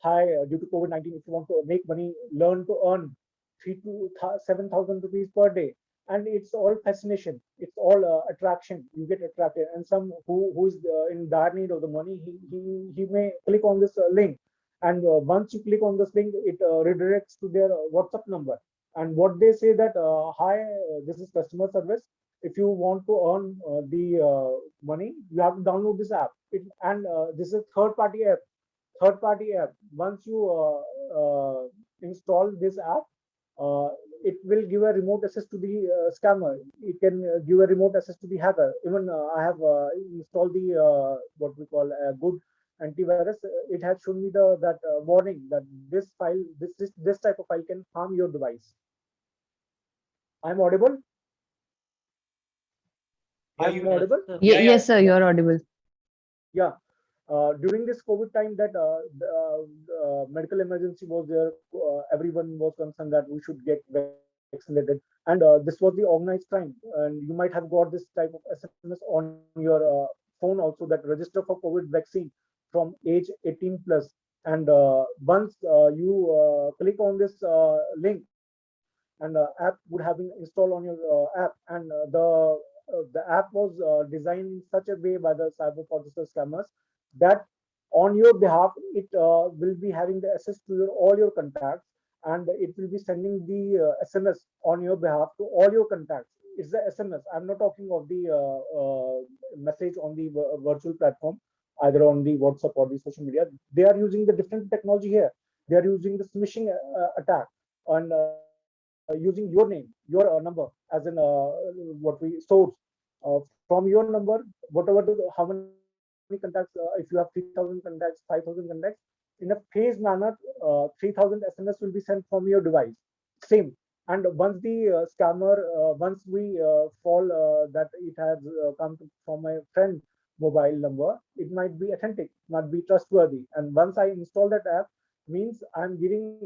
hi, due to COVID-19, if you want to make money, learn to earn 3 to 7,000 rupees per day. And it's all fascination. It's all attraction. You get attracted. And some who is in dire need of the money, he may click on this link. And once you click on this link, it redirects to their WhatsApp number. And what they say that, hi, this is customer service. If you want to earn the money, you have to download this app. This is a third-party app. Third-party app. Once you install this app, it will give a remote access to the scammer. It can give a remote access to the hacker. Even I have installed the what we call a good antivirus. It has shown me that warning that this file, this type of file can harm your device. I'm audible. Yeah, I'm audible. Yes, sir, you're audible. Yeah. During this COVID time, that medical emergency was there, everyone was concerned that we should get vaccinated, and this was the organized crime. And you might have got this type of SMS on your phone also, that register for COVID vaccine from age 18 plus. And once you click on this link, and app would have been installed on your app, and the app was designed in such a way by the cyber fraudster scammers that on your behalf it will be having the access to all your contacts, and it will be sending the SMS on your behalf to all your contacts. It's the SMS. I'm not talking of the message on the virtual platform, either on the WhatsApp or the social media. They are using the different technology here. They are using the smishing attack, and using your name, your number as in what we source from your number, whatever how many contacts, if you have 3,000 contacts, 5,000 contacts, in a phased manner, 3,000 SMS will be sent from your device. Same. And once the scammer, once we fall that it has come from my friend mobile number, it might be authentic, might be trustworthy. And once I install that app, means I'm giving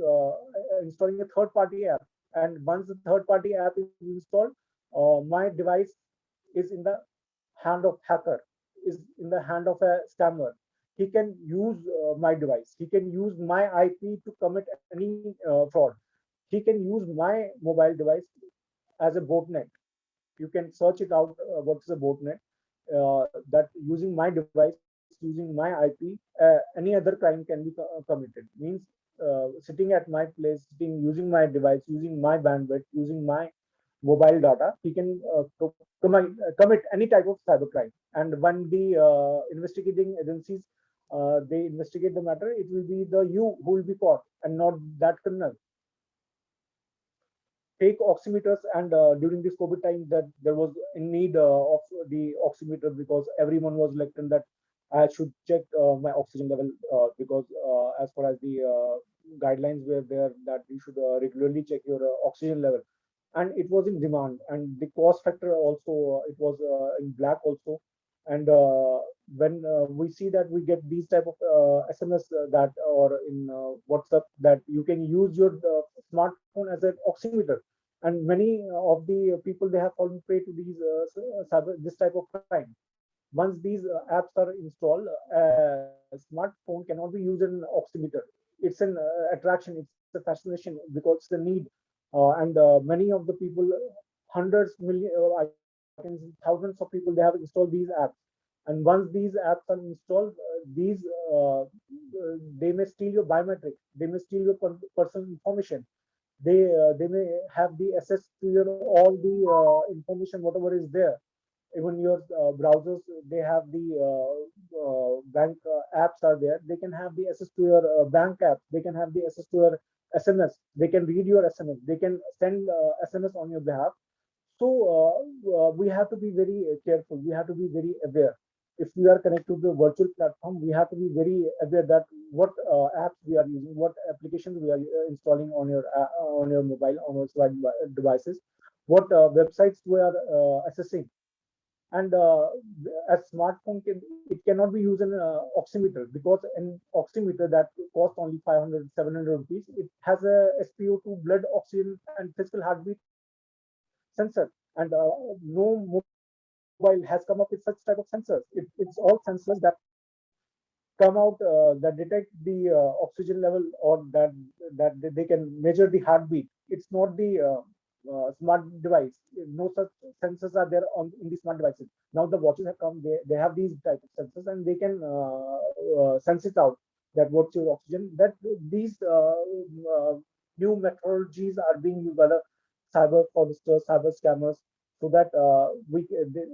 installing a third-party app. And once the third-party app is installed, my device is in the hand of hacker, is in the hand of a scammer. He can use my device. He can use my IP to commit any fraud. He can use my mobile device as a botnet. You can search it out. What's a botnet? That using my device, using my IP, any other crime can be committed. Means sitting at my place, using my device, using my bandwidth, using my mobile data, he can commit any type of cybercrime. And when the investigating agencies they investigate the matter, it will be you who will be caught and not that criminal. Take oximeters, and during this COVID time, that there was in need of the oximeter, because everyone was lectured that I should check my oxygen level, because as far as the guidelines were there, that you should regularly check your oxygen level, and it was in demand. And the cost factor also, it was in black also. And when we see that we get these type of SMS that, or in WhatsApp, that you can use your smartphone as an oximeter, and many of the people, they have fallen prey to these this type of crime. Once these apps are installed, a smartphone cannot be used as an oximeter. It's an attraction, it's a fascination, because it's a need. And many of the people, hundreds, million, I can say thousands of people, they have installed these apps. And once these apps are installed, they may steal your biometric, they may steal your personal information, they may have the access to your all the information whatever is there. Even your browsers, they have the bank apps are there, they can have the access to your bank app, they can have the access to your SMS, they can read your SMS, they can send SMS on your behalf. So we have to be very careful, we have to be very aware. If we are connected to the virtual platform, we have to be very aware that what apps we are using, what applications we are installing on your mobile, on your smart devices, what websites we are accessing. And a smartphone it cannot be used in oximeter, because an oximeter that costs only 500-700 rupees, it has a SpO2 blood oxygen and physical heartbeat sensor, and no mobile has come up with such type of sensors. It's all sensors that come out that detect the oxygen level, or that they can measure the heartbeat. It's not the smart device. No such sensors are there on in the smart devices. Now the watches have come, they have these type of sensors, and they can sense it out that what's your oxygen. That these new methodologies are being used by the cyber fraudsters, cyber scammers, so that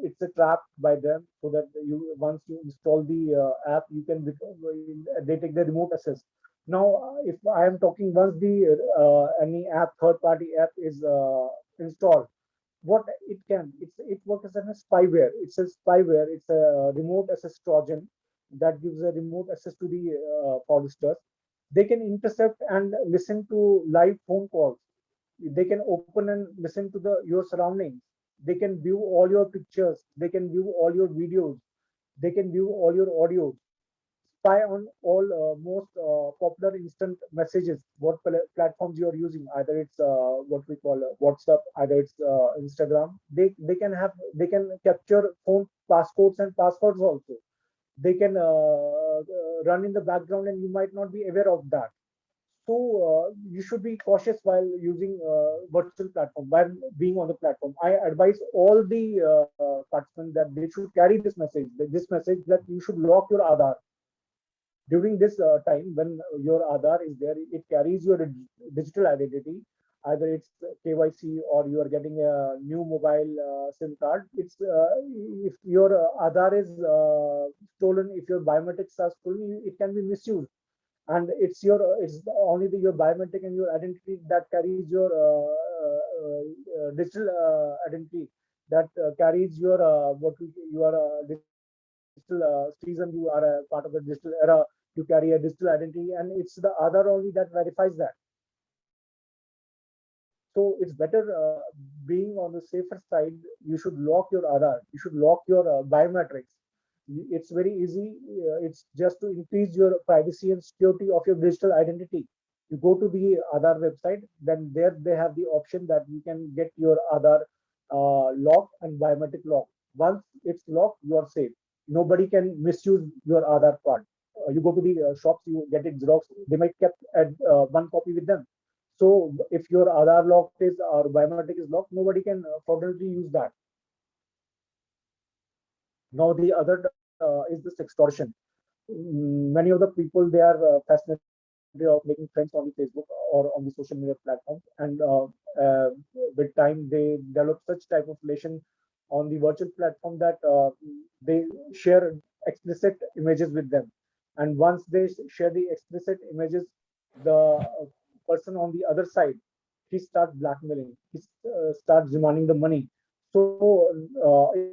it's a trap by them, so that you once you install the app, you can they take the remote access. Now if I am talking, once the any app, third party app is installed, what it can, it works as a spyware. It's a spyware, it's a remote access trojan that gives a remote access to the fraudsters. They can intercept and listen to live phone calls, they can open and listen to your surroundings, they can view all your pictures, they can view all your videos, they can view all your audios, spy on all most popular instant messages, what platforms you are using, either it's what we call WhatsApp, either it's Instagram. They can capture phone passcodes and passwords also. They can run in the background, and you might not be aware of that. So you should be cautious while using virtual platform, while being on the platform. I advise all the participants that they should carry this message that you should lock your Aadhaar. During this time when your Aadhaar is there, it carries your digital identity. Either it's KYC or you are getting a new mobile SIM card. It's if your Aadhaar is stolen, if your biometrics are stolen, it can be misused. And it's only your biometric and your identity that carries your digital identity, that carries your you are a digital citizen, you are a part of the digital era, you carry a digital identity, and it's the other only that verifies that. So it's better being on the safer side. You should lock your Aadhaar, you should lock your biometrics. It's very easy. It's just to increase your privacy and security of your digital identity. You go to the Aadhaar website, then there they have the option that you can get your Aadhaar locked and biometric locked. Once it's locked, you are safe. Nobody can misuse your Aadhaar card. You go to the shops, you get it Xerox. They might kept one copy with them. So if your Aadhaar locked is or biometric is locked, nobody can fraudulently use that. Now the other is this extortion. Many of the people, they are fascinated of making friends on the Facebook or on the social media platforms, and with time they develop such type of relation on the virtual platform that they share explicit images with them. And once they share the explicit images, the person on the other side, he starts blackmailing, he starts demanding the money. So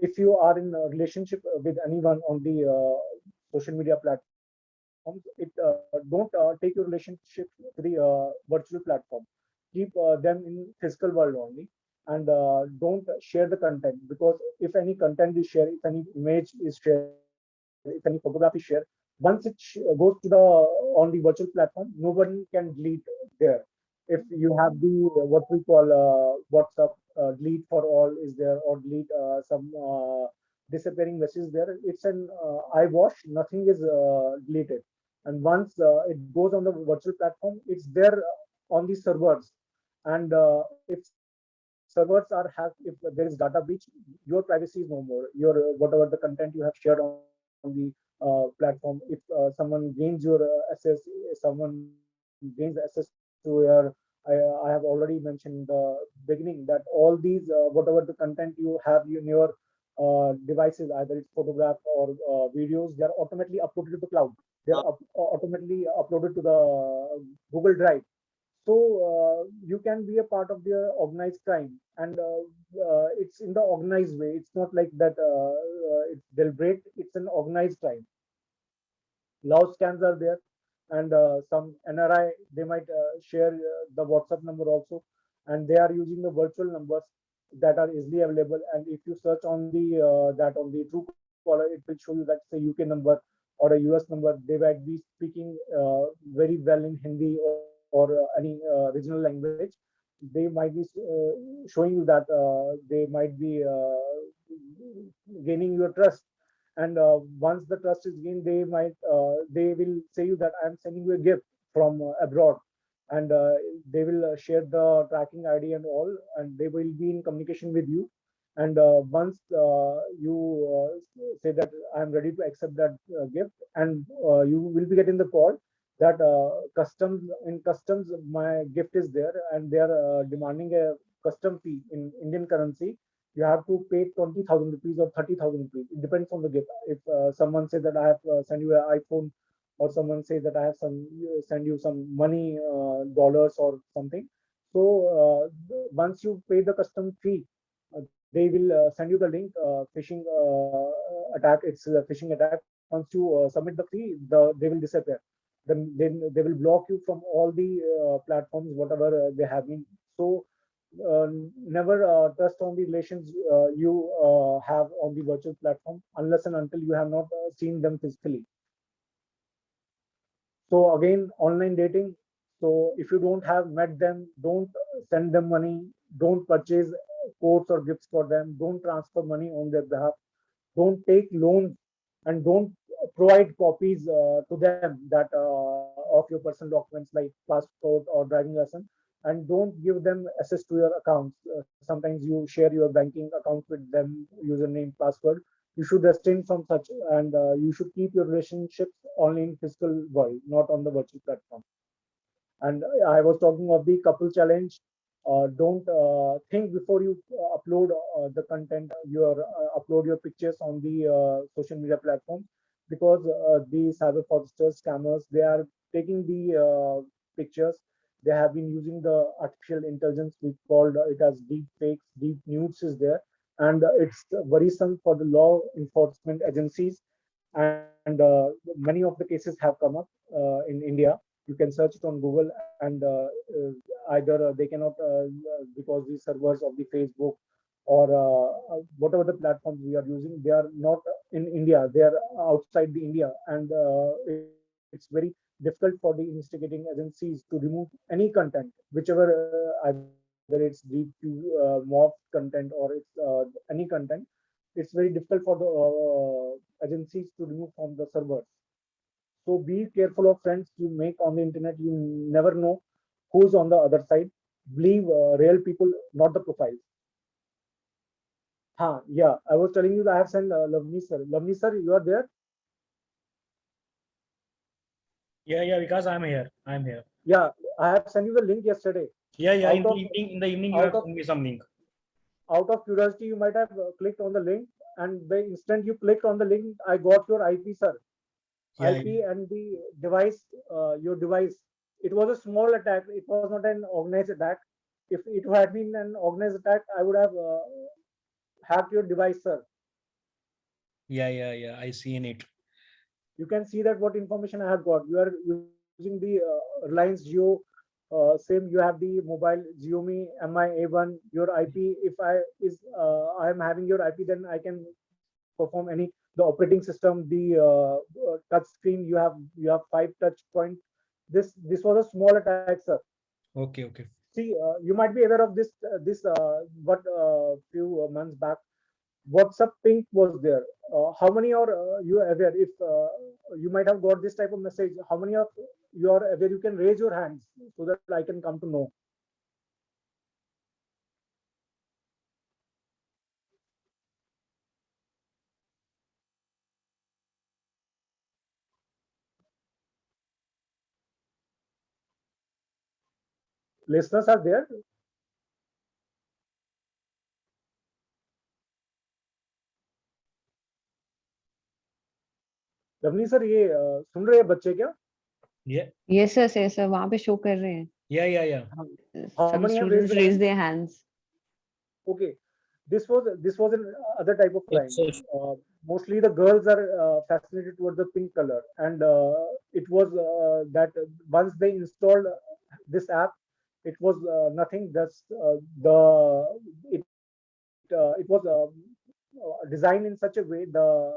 if you are in a relationship with anyone on the social media platforms, don't take your relationship to the virtual platform. Keep them in physical world only, and don't share the content, because if any content is shared, if any image is shared, if any photograph is shared, once it goes to the on the virtual platform, nobody can delete there. If you have the what we call WhatsApp delete for all is there, or delete some disappearing message there, it's an eyewash, nothing is deleted. And once it goes on the virtual platform, it's there on the servers. And if servers are hacked, if there is data breach, your privacy is no more. Your whatever the content you have shared on the platform, if someone gains your access, someone gains access to your, I have already mentioned in the beginning that all these, whatever the content you have in your devices, either it's photograph or videos, they are automatically uploaded to the cloud. They are automatically uploaded to the Google Drive. So you can be a part of the organized crime, and it's in the organized way. It's not like that. It's deliberate. It's an organized crime. Love scams are there, and some NRI, they might share the WhatsApp number also, and they are using the virtual numbers that are easily available. And if you search on the that on the Truecaller, it will show you that it's a UK number or a US number. They might be speaking very well in Hindi or any regional language. They might be showing you that they might be gaining your trust, and once the trust is gained, they will say you that I'm sending you a gift from abroad, and they will share the tracking ID and all, and they will be in communication with you. And once you say that I'm ready to accept that gift, and you will be getting the call that customs my gift is there, and they are demanding a custom fee in Indian currency. You have to pay 20,000 rupees or 30,000 rupees. It depends on the gift. If someone says that I have send you an iPhone, or someone says that I have send you some money, dollars or something. So once you pay the custom fee, they will send you the link. Phishing attack. It's a phishing attack. Once you submit the fee, they will disappear. Then they will block you from all the platforms, whatever they have been. So never trust on the relations you have on the virtual platform unless and until you have not seen them physically. So again, online dating. So if you don't have met them, don't send them money. Don't purchase coats or gifts for them. Don't transfer money on their behalf. Don't take loans, and don't provide copies to them that of your personal documents like passport or driving license, and don't give them access to your accounts. Sometimes you share your banking account with them, username, password. You should abstain from such, and you should keep your relationships only in physical world, not on the virtual platform. And I was talking of the couple challenge. Don't think before you upload the content, your upload your pictures on the social media platform, because the cyber fraudsters, scammers, they are taking the pictures. They have been using the artificial intelligence. We called it as deep fakes, deep nudes is there, and it's worrisome for the law enforcement agencies. And many of the cases have come up in India. You can search it on Google, and either they cannot, because the servers of the Facebook or whatever the platforms we are using, they are not in India. They are outside the India, and it's very difficult for the investigating agencies to remove any content, whichever either it's deep to mob content or it's any content. It's very difficult for the agencies to remove from the servers. So be careful of friends you make on the internet. You never know who's on the other side. Believe real people, not the profiles. Yeah, I was telling you that I have sent Lavni sir. Lavni sir, you are there? Yeah, because I'm here. I'm here. Yeah, I have sent you the link yesterday. Yeah. Out of- In the evening, you have sent me some link. Out of curiosity, you might have clicked on the link, and the instant you clicked on the link, I got your IP, sir. Yeah, IP and the device, your device. It was a small attack. It was not an organized attack. If it had been an organized attack, I would have hacked your device, sir. yeah. I see in it. You can see that what information I have got. You are using the Reliance Jio SIM. You have the mobile Xiaomi MI A1. Your IP, if I am having your IP, then I can perform any the operating system, the touch screen. You have 5 touch point. This was a small attack, sir. Okay. See, you might be aware of this what few months back WhatsApp ping was there. How many are you aware? If you might have got this type of message, how many of you are aware? You can raise your hands so that I can come to know. Listeners are there? Ravni sir ये सुन रहे हैं बच्चे क्या? Yeah, Yes, sir. Yes, sir. वहाँ पे show कर रहे हैं. yeah. How Some many have raised students their raise hands? their hands. Okay, this was an other type of crime. Yes, Mostly the girls are fascinated towards the pink color, and it was that once they installed this app, it was nothing. Just it it was designed in such a way the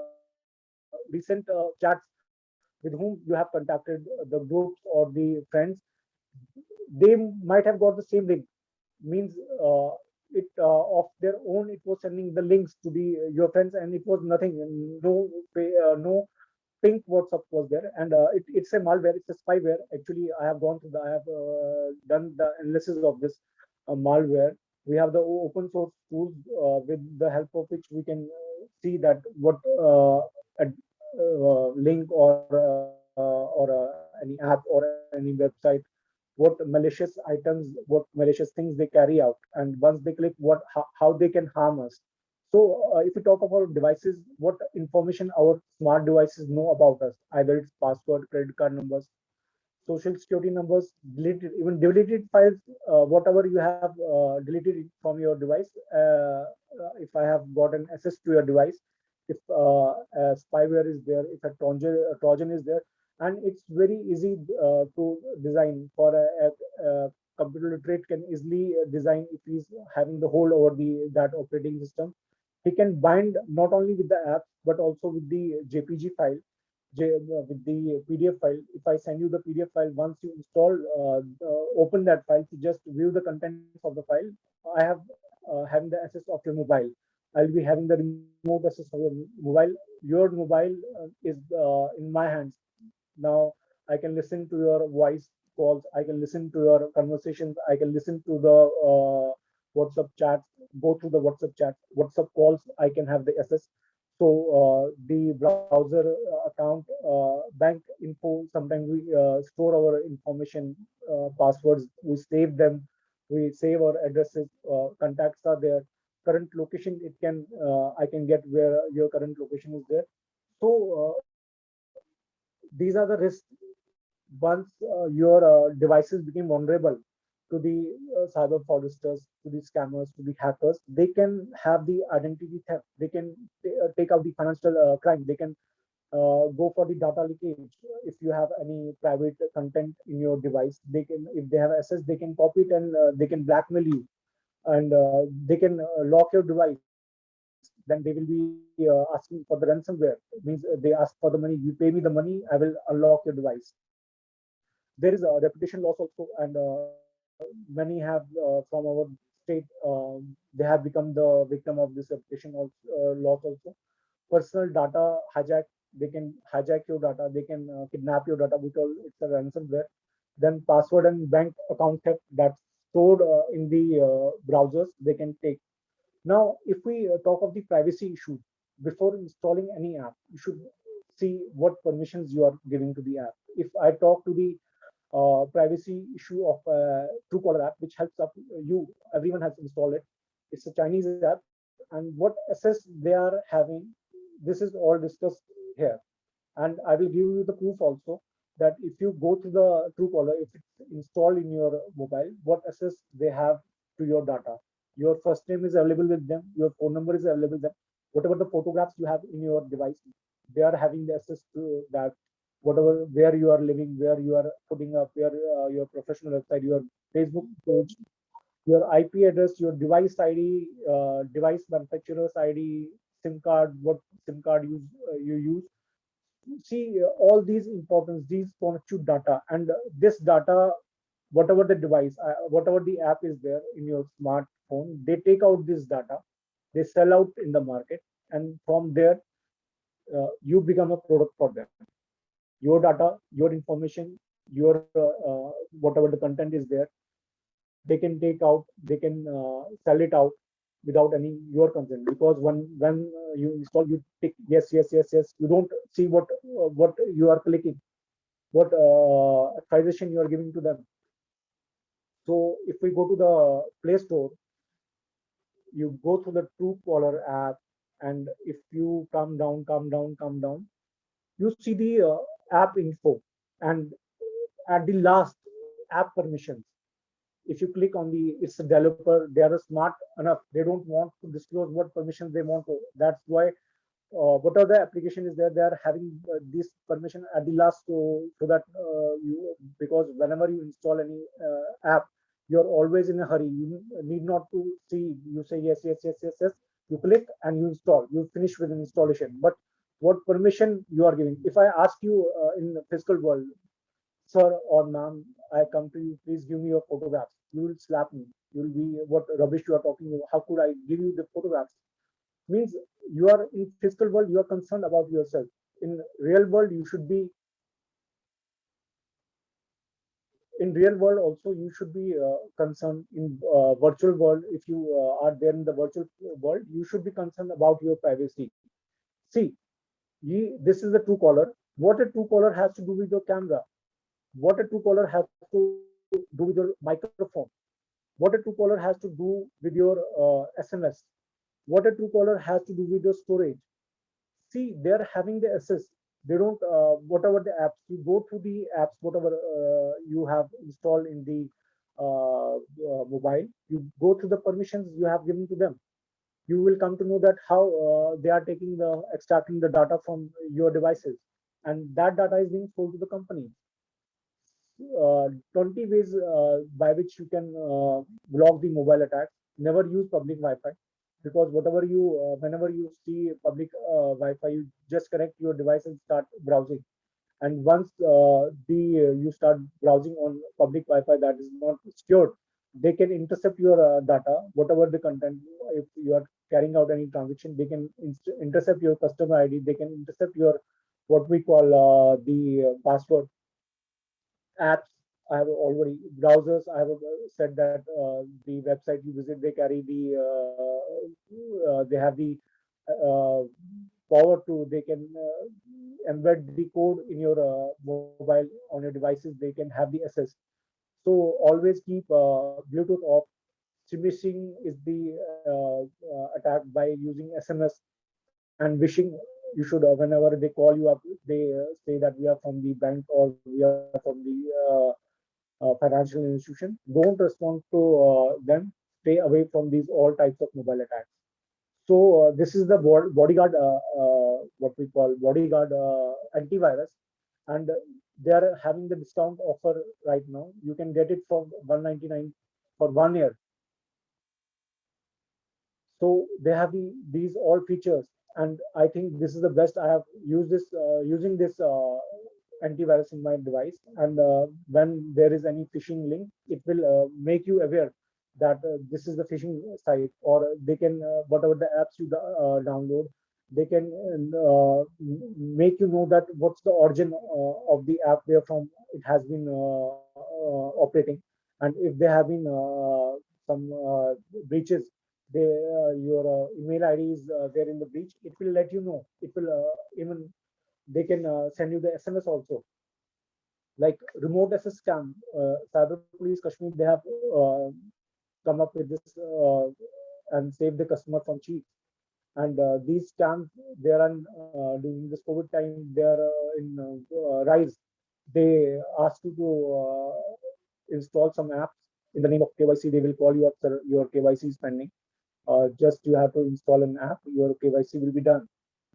recent chats with whom you have contacted the groups or the friends, they might have got the same link. Means it of their own, it was sending the links to the your friends, and it was nothing. No pink WhatsApp was there, and it's a malware, it's a spyware. Actually, I have done the analysis of this malware. We have the open source tools with the help of which we can see that what link or any app or any website, what malicious items, what malicious things they carry out, and once they click, how they can harm us. So if we talk about devices, what information our smart devices know about us, either it's password, credit card numbers, social security numbers, deleted, even deleted files, whatever you have deleted from your device. If I have got an access to your device, if a spyware is there, if a Trojan is there, and it's very easy to design for a computer literate can easily design if he's having the hold over the that operating system. He can bind not only with the app but also with the JPG file with the PDF file. If I send you the PDF file, once you install, open that file to just view the contents of the file, I have having the access of your mobile. I'll be having the remote access of your mobile. Your mobile is in my hands. Now I can listen to your voice calls. I can listen to your conversations. I can listen to the WhatsApp chats, go through the WhatsApp chats, WhatsApp calls. I can have the access. So the browser account, bank info. Sometimes we store our information, passwords. We save them. We save our addresses. Contacts are there. Current location. It can I can get where your current location is there. So these are the risks. Once your devices became vulnerable to the cyber fraudsters, to the scammers, to the hackers, they can have the identity theft. They can take out the financial crime. They can go for the data leakage. If you have any private content in your device, they can, if they have access, they can copy it and they can blackmail you, and they can lock your device. Then they will be asking for the ransomware. It means they ask for the money. You pay me the money, I will unlock your device. There is a reputation loss also, and many have from our state, they have become the victim of this reputation loss also. Personal data hijack, they can hijack your data, they can kidnap your data because it's a ransomware. Then password and bank account theft that's stored in the browsers, they can take. Now, if we talk of the privacy issue, before installing any app, you should see what permissions you are giving to the app. If I talk to the privacy issue of Truecaller app, which helps up you, everyone has installed it. It's a Chinese app, and what access they are having, this is all discussed here. And I will give you the proof also that if you go to the Truecaller, if it's installed in your mobile, what access they have to your data. Your first name is available with them, your phone number is available with them, whatever the photographs you have in your device, they are having the access to that. Whatever, where you are living, where you are putting up your professional website, your Facebook page, your IP address, your device ID, device manufacturer's ID, SIM card, what SIM card you use. See all these importance, these constitute data, and this data, whatever the device, whatever the app is there in your smartphone, they take out this data, they sell out in the market, and from there you become a product for them. Your data, your information, your whatever the content is there, they can take out, they can sell it out without any your consent. Because when you install, you tick yes, yes, yes, yes. You don't see what you are clicking, what authorization you are giving to them. So if we go to the Play Store, you go through the Truecaller app, and if you come down, you see the app info, and at the last, app permissions. If you click on it's a developer, they are smart enough, they don't want to disclose what permissions they want to. That's why whatever the application is there, they are having this permission at the last, so that because whenever you install any app, you're always in a hurry. You need not to see. You say yes, yes, yes, yes, yes. You click and you install. You finish with an installation. But what permission you are giving? If I ask you in the physical world, sir or ma'am, I come to you, please give me your photographs. You will slap me. You will be, what rubbish you are talking about. How could I give you the photographs? Means you are in physical world, you are concerned about yourself. In real world, you should be, in real world also, you should be concerned. In virtual world, if you are there in the virtual world, you should be concerned about your privacy. See, this is the Truecaller. What a Truecaller has to do with your camera, what a Truecaller has to do with your microphone, what a Truecaller has to do with your SMS, what a Truecaller has to do with your storage. See, they're having the access. They don't, whatever the apps, you go through the apps, whatever you have installed in the mobile, you go through the permissions you have given to them. You will come to know that how they are extracting the data from your devices. And that data is being sold to the company. 20 ways by which you can block the mobile attacks. Never use public Wi-Fi, because whenever you see public Wi-Fi, you just connect your device and start browsing. And once you start browsing on public Wi-Fi that is not secured, they can intercept your data, whatever the content. If you are carrying out any transaction, they can intercept your customer ID. They can intercept your, what we call, the password. Apps, I have already, browsers, I have said that the website you visit, they carry they have the uh, power to, they can embed the code in your mobile, on your devices, they can have the access. So always keep Bluetooth off. Smishing is the attack by using SMS and wishing. You should, whenever they call you up, they say that we are from the bank, or we are from the financial institution. Don't respond to them. Stay away from these all types of mobile attacks. So this is the bodyguard, what we call bodyguard antivirus, and they are having the discount offer right now. You can get it for 199 for 1 year. So they have these all features, and I think this is the best. I have used this using this antivirus in my device, and when there is any phishing link, it will make you aware that this is the phishing site, or they can, whatever the apps you download, they can make you know that what's the origin of the app, where from it has been operating. And if there have been some breaches, your email ID is there in the breach, it will let you know. It will even, they can send you the SMS also. Like remote access scam, Cyber Police Kashmir, they have come up with this and save the customer from cheats. And these scams, they are during this COVID time, they are in rise. They ask you to install some apps in the name of KYC. They will call you up, sir, your KYC is pending. Just you have to install an app, your KYC will be done.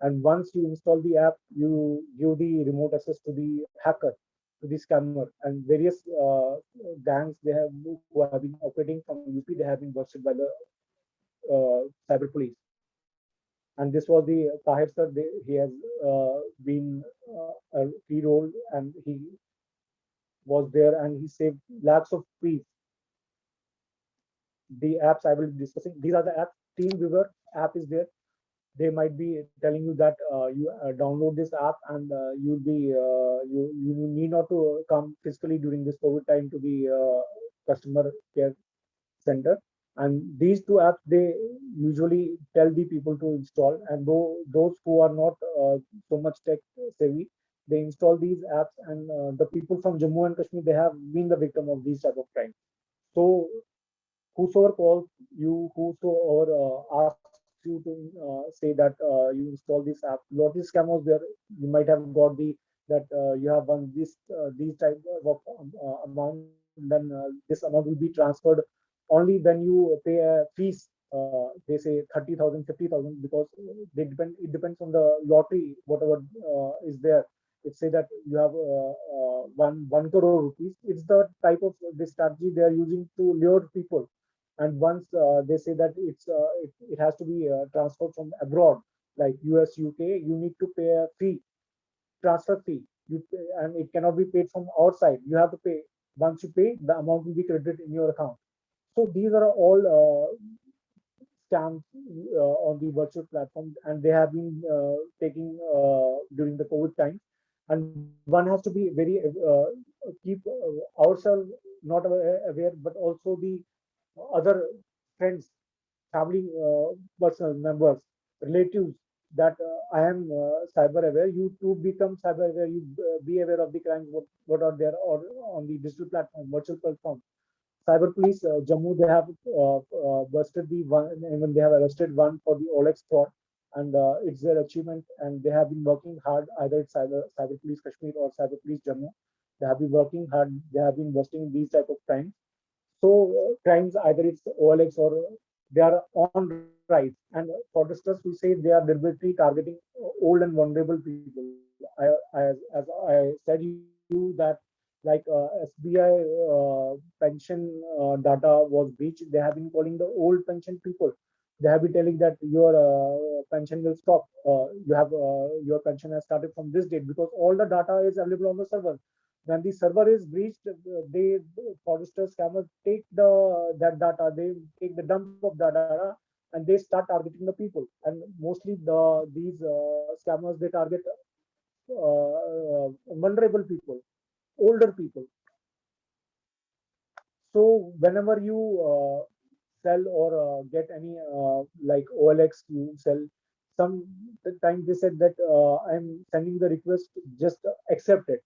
And once you install the app, you give the remote access to the hacker, to the scammer. And various gangs, they have, who have been operating from UP, they have been busted by the cyber police. And this was the Tahir sir. He has been a key role, and he was there, and he saved lakhs of peace. The apps I will be discussing, these are the apps. TeamViewer app is there. They might be telling you that you download this app, and you'll be you need not to come physically during this COVID time to the customer care center. And these two apps, they usually tell the people to install, and those who are not so much tech savvy, they install these apps. And the people from Jammu and Kashmir, they have been the victim of these type of crimes. So whosoever calls you, whosoever asks you to say that you install this app, lottery scam was there. You might have got the that you have won this these type of amount, then this amount will be transferred only when you pay a fees. They say 30,000, 50,000 because they depend. It depends on the lottery, whatever is there. It say that you have one crore rupees. It's the type of this strategy they are using to lure people. And once they say that it has to be transferred from abroad, like US, UK, you need to pay a fee, transfer fee. And it cannot be paid from outside. You have to pay. Once you pay, the amount will be credited in your account. So these are all scams on the virtual platform, and they have been taking during the COVID time. And one has to be very keep ourselves not aware, but also the other friends, family personal members, relatives, that I am cyber aware. You too become cyber aware. You be aware of the crimes what are there or on the digital platform, virtual platform. Cyber police Jammu, they have busted the one, even they have arrested one for the OLX fraud, and it's their achievement. And they have been working hard. Either it's cyber police Kashmir or cyber police Jammu. They have been working hard. They have been busting these type of crimes. So crimes, either it's OLX or they are on rise. And fraudsters, we say they are deliberately targeting old and vulnerable people. As I said you that like SBI pension data was breached, they have been calling the old pension people. They have been telling that your pension will stop. You have your pension has started from this date because all the data is available on the server. When the server is breached, they fraudsters, scammers take that data, they take the dump of that data, and they start targeting the people. And mostly these scammers, they target vulnerable people, older people. So whenever you sell or get any like OLX, you sell. Sometimes they said that I'm sending the request, just accept it.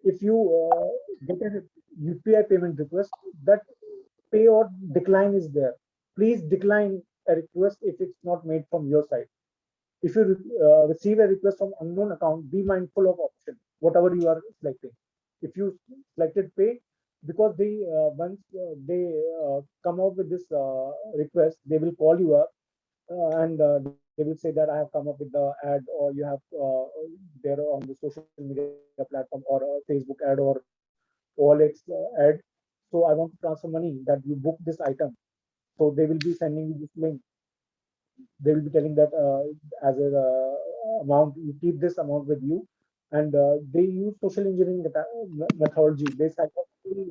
If you get a UPI payment request, that pay or decline is there. Please decline a request if it's not made from your side. If you receive a request from unknown account, be mindful of option, whatever you are selecting. If you selected pay, because they once they come out with this request, they will call you up and they will say that I have come up with the ad, or you have there on the social media platform or Facebook ad or OLX ad. So I want to transfer money that you book this item. So they will be sending you this link. They will be telling that as a amount, you keep this amount with you. And they use social engineering methodology. They psychologically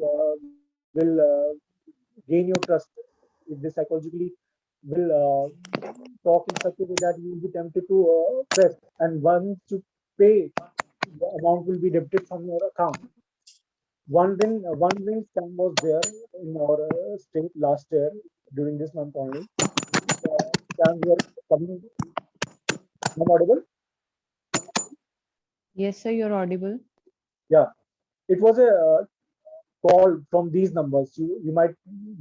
will gain your trust. If they psychologically will talk in such a way that you will be tempted to press, and once you pay, the amount will be debited from your account. One ring scam was there in our state last year during this month only. Scams were coming. Am I audible? Yes, sir, you're audible. Yeah, it was a call from these numbers. You might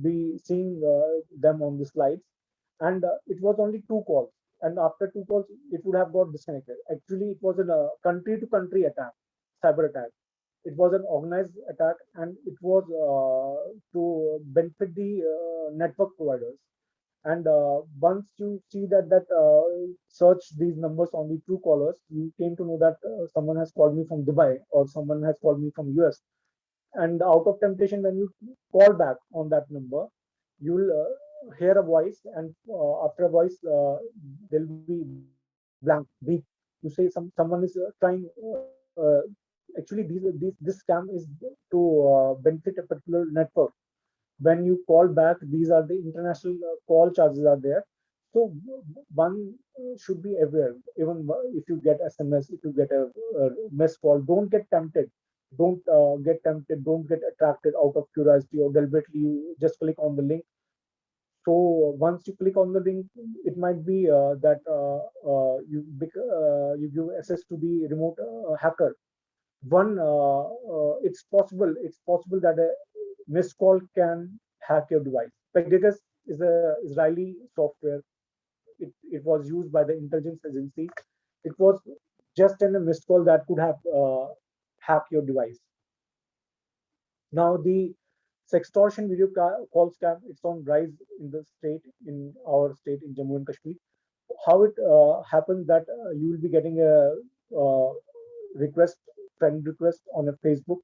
be seeing them on the slides, and it was only two calls. And after two calls, it would have got disconnected. Actually, it was a country-to-country attack, cyber attack. It was an organized attack, and it was to benefit the network providers. And once you see that search these numbers on the true callers, you came to know that someone has called me from Dubai or someone has called me from US. And out of temptation, when you call back on that number, you'll hear a voice, and after a voice, there'll be blank beep. You say someone is trying. Actually, this scam is to benefit a particular network. When you call back, these are the international call charges are there. So one should be aware. Even if you get SMS, if you get a missed call, don't get tempted. Don't get tempted. Don't get attracted out of curiosity or deliberately. You just click on the link. So once you click on the link, it might be that you give access to the remote hacker. One, it's possible that missed call can hack your device. Pegasus is a Israeli software. It was used by the intelligence agencies. It was just a missed call that could have hack your device. Now the sextortion video call scam, it's on rise in the state, in our state, in Jammu and Kashmir. How it happens that you will be getting a request, friend request on a Facebook,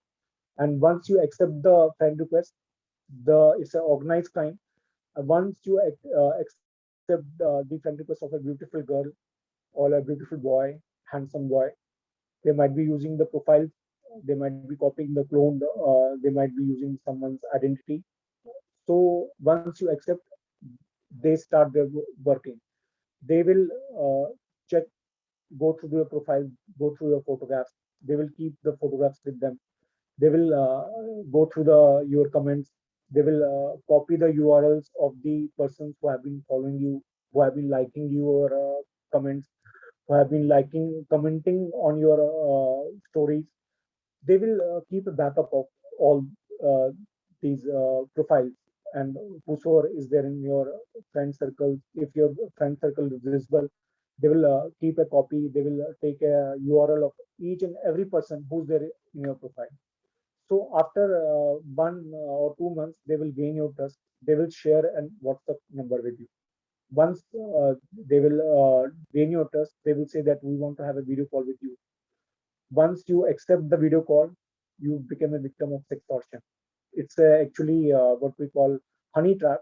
and once you accept the friend request, it's an organized crime. Once you accept the friend request of a beautiful girl or a beautiful boy, handsome boy, they might be using the profile, they might be copying the clone, they might be using someone's identity. So once you accept, they start their working. They will check, go through your profile, go through your photographs. They will keep the photographs with them. They will go through your comments. They will copy the URLs of the persons who have been following you, who have been liking your comments, who have been liking, commenting on your stories. They will keep a backup of all uh, these profiles, and whosoever is there in your friend circle. If your friend circle is visible, they will keep a copy. They will take a URL of each and every person who's there in your profile. So after 1 or 2 months, they will gain your trust. They will share an WhatsApp number with you. Once they will gain your trust, they will say that we want to have a video call with you. Once you accept the video call, you become a victim of sextortion. It's actually what we call honey trap.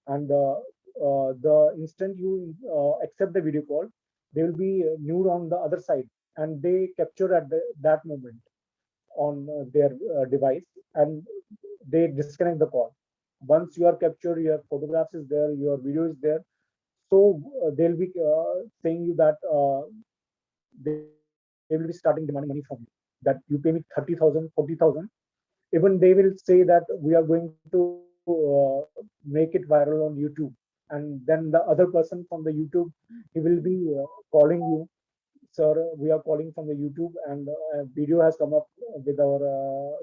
And the instant you accept the video call, they will be nude on the other side, and they capture at that moment on their device, and they disconnect the call. Once you are captured, your photographs is there, your video is there. So they'll be saying you that they will be starting demanding money from you, that you pay me 30,000, 40,000. Even they will say that we are going to make it viral on YouTube. And then the other person from the YouTube, he will be calling you, sir, we are calling from the YouTube, and a video has come up with our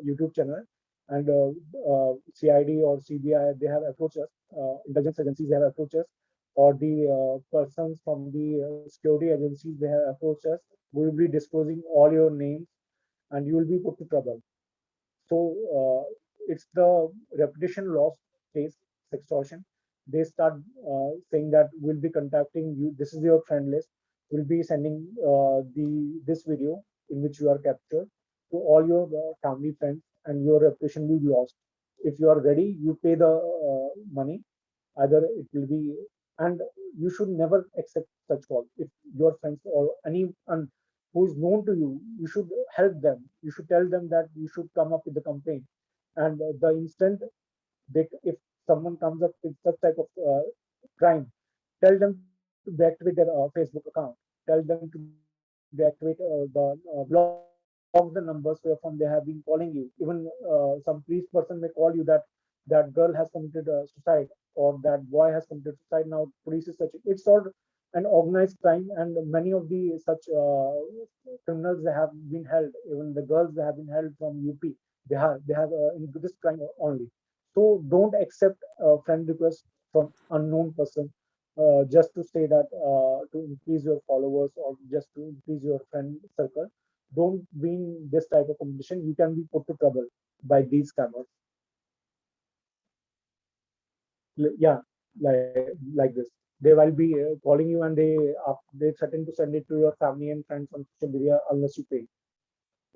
YouTube channel, and CID or CBI, they have approached us, intelligence agencies have approached us, or the persons from the security agencies, they have approached us. We will be disclosing all your names, and you will be put to trouble. So it's the reputation loss case, extortion. They start saying that we'll be contacting you. This is your friend list. We'll be sending this video in which you are captured to all your family friends, and your reputation will be lost. If you are ready, you pay the money. Either it will be, and you should never accept such calls. If your friends or anyone who is known to you, you should help them. You should tell them that you should come up with the complaint. And the instant they, if someone comes up with such type of crime, tell them to deactivate their Facebook account. Tell them to deactivate block the numbers where from they have been calling you. Even some police person may call you that that girl has committed suicide, or that boy has committed suicide. Now police is searching. It's all an organized crime, and many of the such criminals, they have been held. Even the girls, they have been held from UP. They have in this crime only. So don't accept friend requests from unknown person just to say that to increase your followers, or just to increase your friend circle. Don't be in this type of competition. You can be put to trouble by these scammers. Yeah, like this. They will be calling you, and they threaten to send it to your family and friends on social media unless you pay.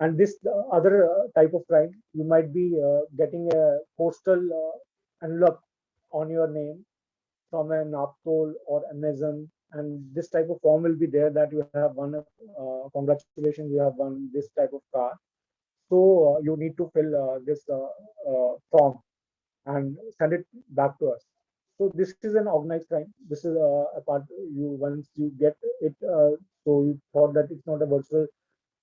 And this other type of crime, you might be getting a postal envelope on your name from an Naptol or Amazon, and this type of form will be there that you have won. Congratulations, you have won this type of car. So you need to fill this form and send it back to us. So this is an organized crime. This is a part, you once you get it. So you thought that it's not a virtual,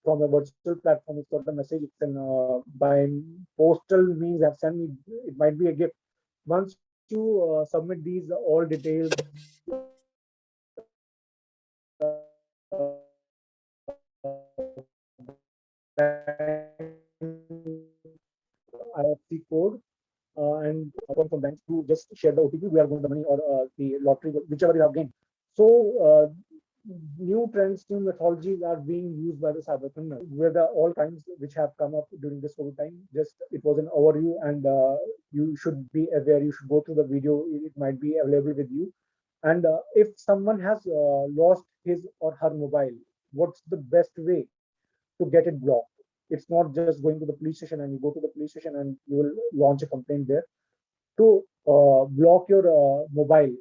from a virtual platform. It's got a message. It's an by postal means have sent me. It might be a gift. Once you submit these all details, IFC code, and from banks to just share the OTP. We are going the money or the lottery, whichever you have gained. So new trends, new methodologies are being used by the cyber criminals. Where the all crimes which have come up during this COVID time, just it was an overview, and you should be aware. You should go through the video. It might be available with you. And if someone has lost his or her mobile, what's the best way to get it blocked? It's not just going to the police station and you go to the police station and you will launch a complaint there. To block your mobile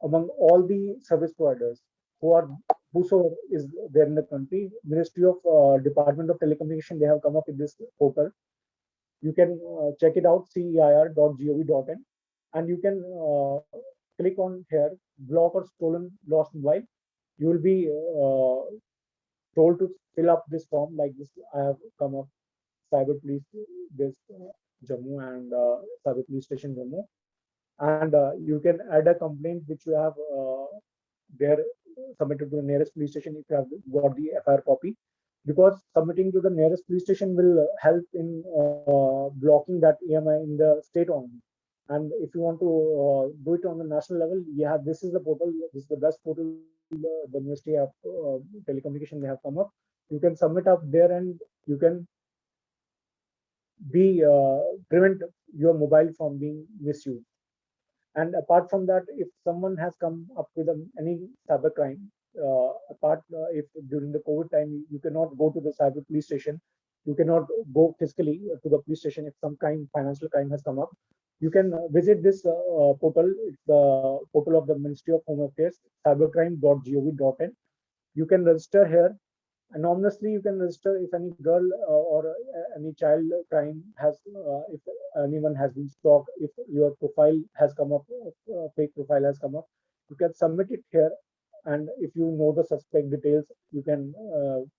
among all the service providers who are whosoever is there in the country, Ministry of Department of Telecommunication, they have come up with this portal. You can check it out, ceir.gov.in, and you can click on here, block or stolen lost mobile. You will be told to fill up this form like this. I have come up cyber police this Jammu and cyber police station Jammu, and you can add a complaint which you have there submitted to the nearest police station if you have got the FIR copy, because submitting to the nearest police station will help in blocking that EMI in the state only. And if you want to do it on the national level, yeah, this is the portal. This is the best portal the Ministry of Telecommunication they have come up. You can submit up there, and you can be prevent your mobile from being misused. And apart from that, if someone has come up with any cyber crime, if during the COVID time you cannot go to the cyber police station, you cannot go physically to the police station if some kind financial crime has come up, you can visit this portal. It's the portal of the Ministry of Home Affairs, cybercrime.gov.in. You can register here. Anonymously, you can register if any girl or any child crime has, if anyone has been stalked, if your profile has come up, fake profile has come up, you can submit it here. And if you know the suspect details, you can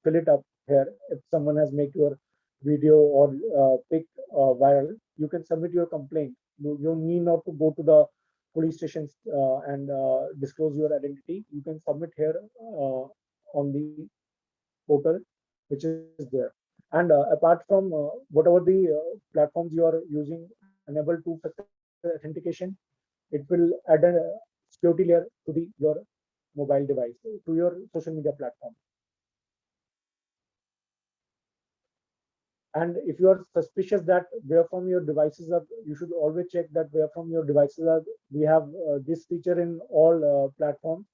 fill it up here. If someone has made your video or pic viral, you can submit your complaint. You need not to go to the police stations and disclose your identity. You can submit here on the portal which is there. And apart from whatever the platforms you are using, enable two-factor authentication, it will add a security layer to your mobile device, to your social media platform. And if you are suspicious that where from your devices are, you should always check that where from your devices are. We have this feature in all platforms.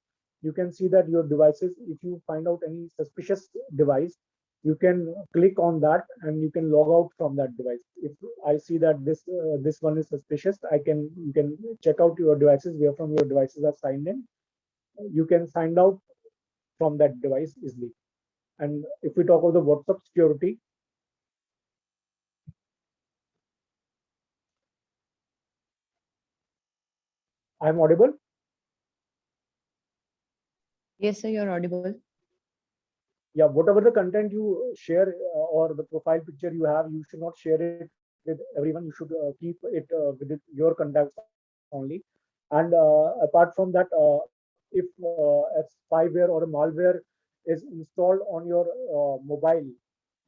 You can see that your devices, if you find out any suspicious device, you can click on that and you can log out from that device. If I see that this one is suspicious, you can check out your devices, where from your devices are signed in. You can sign out from that device easily. And if we talk about the WhatsApp security, I'm audible. Yes, sir, you're audible. Yeah, whatever the content you share or the profile picture you have, you should not share it with everyone. You should keep it with your contacts only. And apart from that, if a spyware or a malware is installed on your mobile,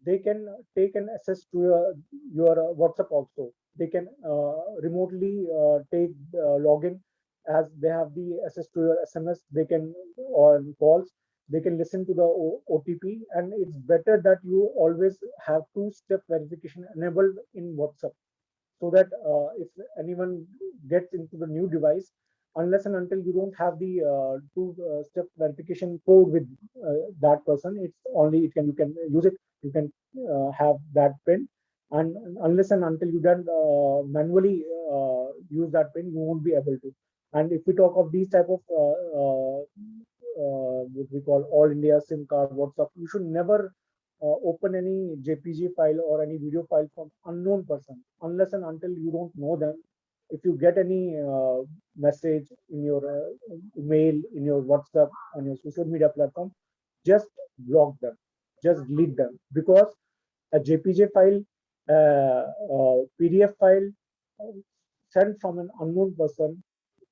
they can take an access to your WhatsApp also. They can remotely take login, as they have the access to your SMS. They can, or calls, they can listen to the OTP. And it's better that you always have two-step verification enabled in WhatsApp, so that if anyone gets into the new device, unless and until you don't have the two-step verification code with that person, it's only you can use it. You can have that pin, and unless and until you don't manually use that pin, you won't be able to. And if we talk of these type of what we call all India SIM card WhatsApp, you should never open any JPG file or any video file from unknown person, unless and until you don't know them. If you get any message in your mail, in your WhatsApp, on your social media platform, just block them, just delete them, because a JPG file, PDF file sent from an unknown person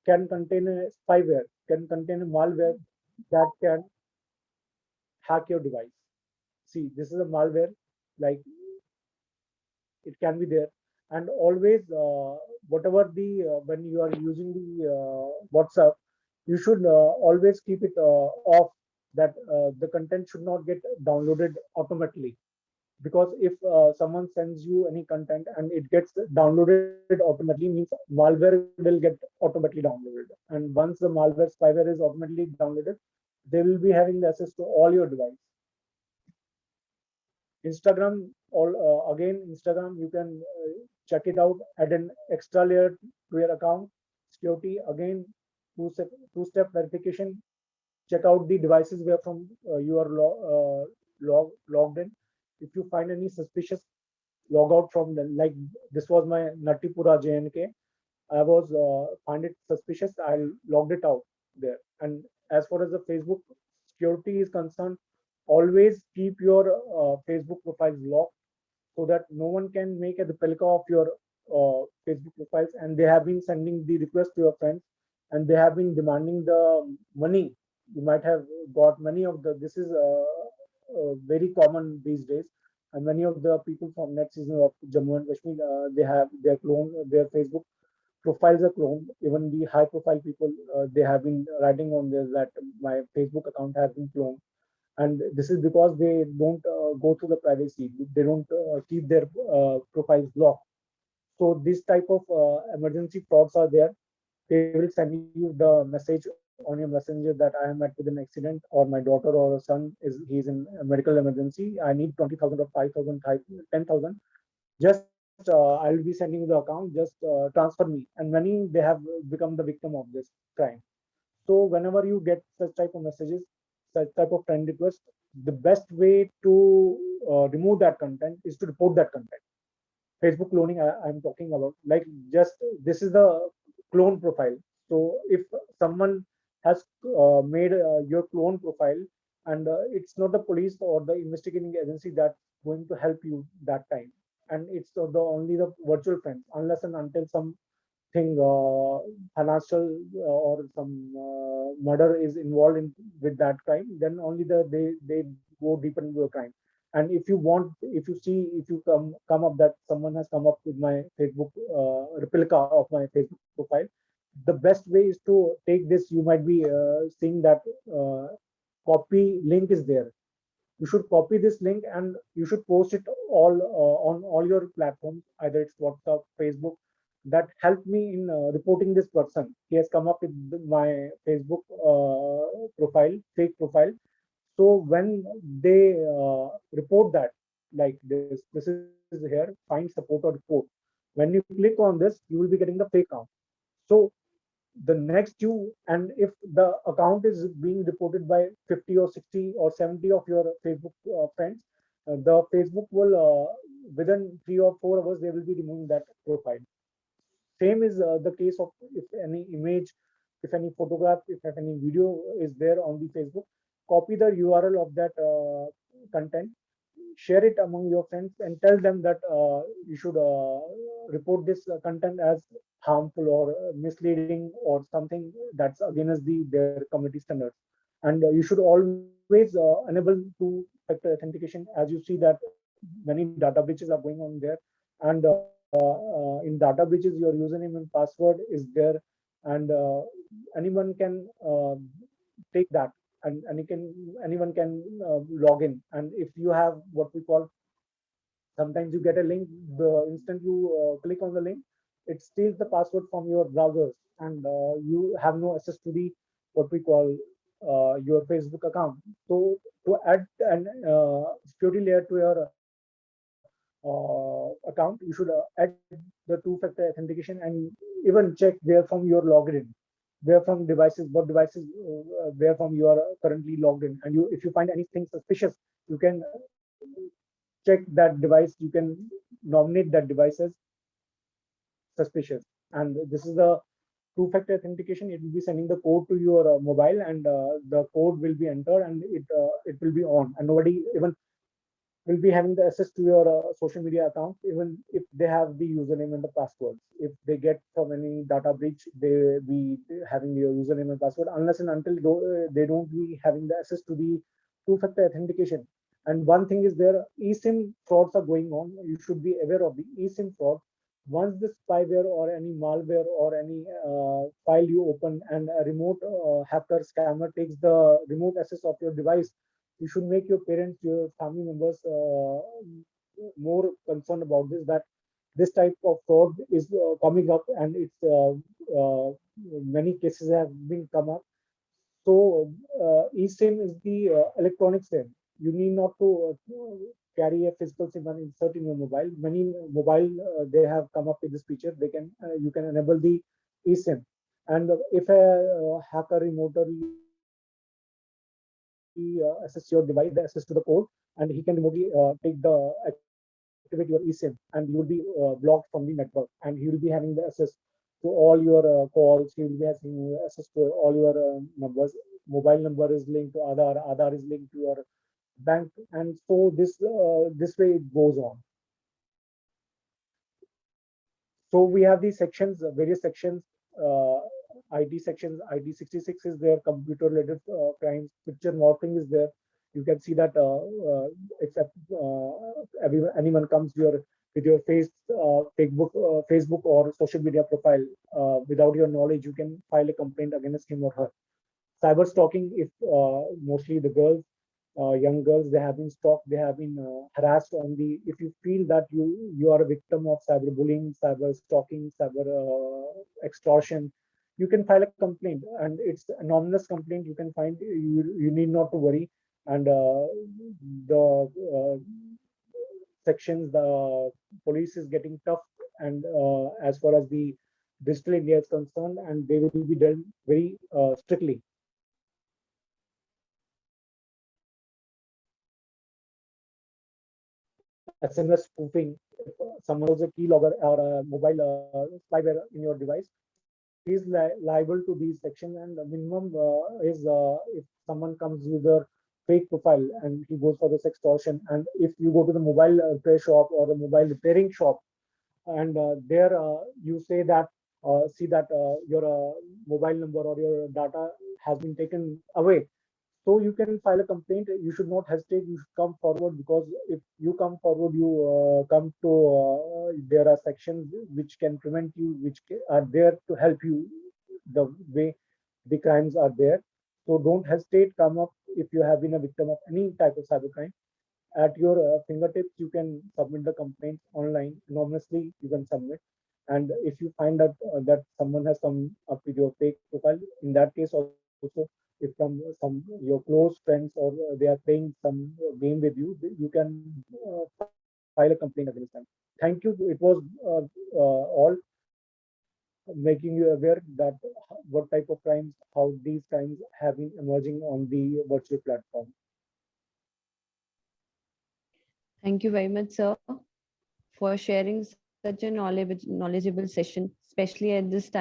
can contain a spyware, can contain a malware that can hack your device. See, this is a malware, like it can be there. And always, whatever the when you are using the WhatsApp, you should always keep it off, that the content should not get downloaded automatically. Because if someone sends you any content and it gets downloaded automatically, means malware will get automatically downloaded. And once the malware spyware is automatically downloaded, they will be having the access to all your device. Instagram, all again, Instagram, you can check it out, add an extra layer to your account. Security, again, two-step verification. Check out the devices where from you are logged in. If you find any suspicious, log out from them. Like this was my Nattipura JNK. I was find it suspicious. I logged it out there. And as far as the Facebook security is concerned, always keep your Facebook profiles locked, so that no one can make a replica of your Facebook profiles. And they have been sending the request to your friends, and they have been demanding the money. You might have got many of the. This is very common these days, and many of the people from next season of Jammu and Kashmir, they have their clone, their Facebook profiles are cloned. Even the high profile people, they have been writing on this that my Facebook account has been cloned. And this is because they don't go through the privacy. They don't keep their profiles locked. So this type of emergency frauds are there. They will send you the message on your messenger that I am met with an accident, or my daughter or son he's in a medical emergency. I need 20,000 or 5,000, 10,000. Just I will be sending you the account. Just transfer me. And many, they have become the victim of this crime. So whenever you get such type of messages, such type of friend request, the best way to remove that content is to report that content. Facebook cloning, I'm talking about. Like, just this is the clone profile. So if someone has made your clone profile, and it's not the police or the investigating agency that's going to help you that time, and it's the only the virtual friends, unless and until some thing financial or some murder is involved in with that crime, then only they go deeper into the crime. And if you want, if you see, if you come up that someone has come up with my Facebook replica of my Facebook profile, the best way is to take this. You might be seeing that copy link is there. You should copy this link and you should post it all on all your platforms, either it's WhatsApp, Facebook. That helped me in reporting this person. He has come up with my Facebook profile, fake profile. So when they report that, like this is here, find support or report. When you click on this, you will be getting the fake account. So the next you, and if the account is being reported by 50 or 60 or 70 of your Facebook friends, the Facebook will within 3 or 4 hours they will be removing that profile. Same is the case of if any image, if any photograph, if any video is there on the Facebook, copy the URL of that content, share it among your friends, and tell them that you should report this content as harmful or misleading or something that's against their community standards. And you should always enable two-factor authentication, as you see that many data breaches are going on there. And in data breaches, your username and password is there, and anyone can take that, and anyone can log in. And if you have what we call, sometimes you get a link, the instant you click on the link, it steals the password from your browsers, and you have no access to the what we call your Facebook account. So to add an security layer to your account, you should add the two-factor authentication, and even check where from you're logged in, where from devices, what devices, where from you are currently logged in. And you, if you find anything suspicious, you can check that device. You can nominate that device as suspicious. And this is the two-factor authentication. It will be sending the code to your mobile, and the code will be entered, and it will be on, and nobody even will be having the access to your social media account, even if they have the username and the passwords. If they get from any data breach, they be having your username and password, unless and until they don't be having the access to the two-factor authentication. And one thing is there, eSIM frauds are going on. You should be aware of the eSIM fraud. Once this spyware or any malware or any file you open and a remote hacker scammer takes the remote access of your device, you should make your parents, your family members more concerned about this, that this type of fraud is coming up, and it's many cases have been come up. So eSIM is the electronic SIM. You need not to carry a physical SIM and insert in your mobile. Many mobile they have come up with this feature. They can you can enable the eSIM, and if a hacker remotely access your device, the access to the code, and he can remotely take the activate your eSIM, and you will be blocked from the network, and he will be having the access to all your calls. He will be having access to all your numbers. Mobile number is linked to Aadhaar. Aadhaar is linked to your bank, and so this way it goes on. So we have these sections, various sections. IT sections, IT 66 is there, computer related crimes, picture morphing is there. You can see that except anyone comes here with your Facebook or social media profile without your knowledge, you can file a complaint against him or her. Cyber stalking, if mostly the girls, young girls, they have been stalked, they have been harassed on the. If you feel that you are a victim of cyberbullying, cyber stalking, cyber extortion, you can file a complaint, and it's an anonymous complaint. You can find, you need not to worry, and the sections, the police is getting tough, and as far as the digital India is concerned, and they will be dealt very strictly. SMS spoofing. If someone has a keylogger or a mobile spyware in your device, is liable to these sections. And the minimum is if someone comes with a fake profile and he goes for this extortion, and if you go to the mobile repair shop or the mobile repairing shop, and there you say that see that your mobile number or your data has been taken away, so you can file a complaint. You should not hesitate. You should come forward, because if you come forward, you come to there are sections which can prevent you, which are there to help you the way the crimes are there. So don't hesitate. Come up if you have been a victim of any type of cybercrime. At your fingertips, you can submit the complaint online anonymously. You can submit, and if you find that that someone has come up with your fake profile, in that case also, if some your close friends or they are playing some game with you, you can file a complaint against them. Thank you. It was all making you aware that what type of crimes, how these crimes have been emerging on the virtual platform. Thank you very much, sir, for sharing such a knowledgeable session, especially at this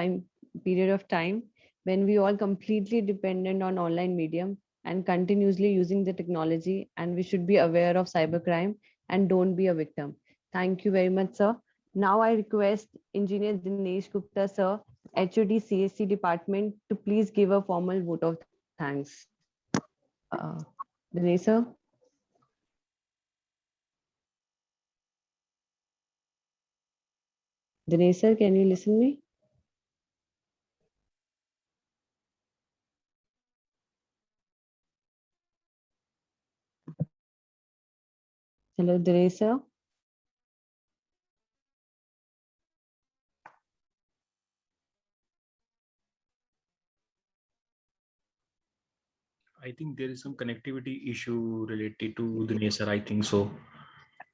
period of time when we all completely dependent on online medium and continuously using the technology, and we should be aware of cybercrime and don't be a victim. Thank you very much, sir. Now I request Engineer Dinesh Gupta, sir, HOD CSC department, to please give a formal vote of thanks. Dinesh, sir. Dinesh, sir, can you listen me? Hello, Dinesh, sir. I think there is some connectivity issue related to the NASER. I think so.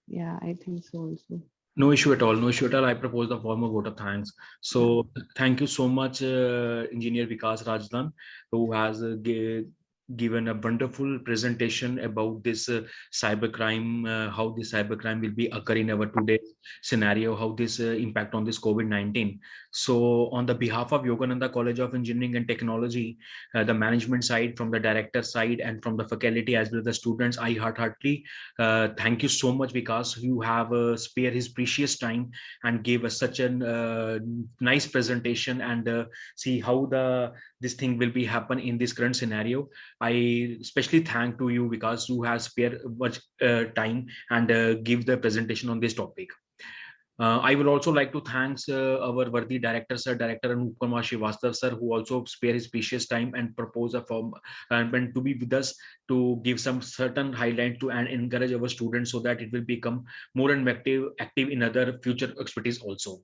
Yeah, I think so also. No issue at all. No issue at all. I propose the formal vote of thanks. So thank you so much, Engineer Vikas Rajdan, who has given a wonderful presentation about this cybercrime, how this cybercrime will be occurring in our today's scenario, how this impact on this COVID-19. So on the behalf of Yogananda College of Engineering and Technology, the management side, from the director side, and from the faculty as well as the students, I heartily thank you so much, Vikas. You have spared his precious time and gave us such a nice presentation, and see how this thing will be happen in this current scenario. I especially thank to you, Vikas, who has spared much time and give the presentation on this topic. I will also like to thank our worthy director, sir, Director Anup Kumar Srivastav, sir, who also spare his precious time and propose a form and to be with us to give some certain highlight to and encourage our students so that it will become more and active in other future expertise also.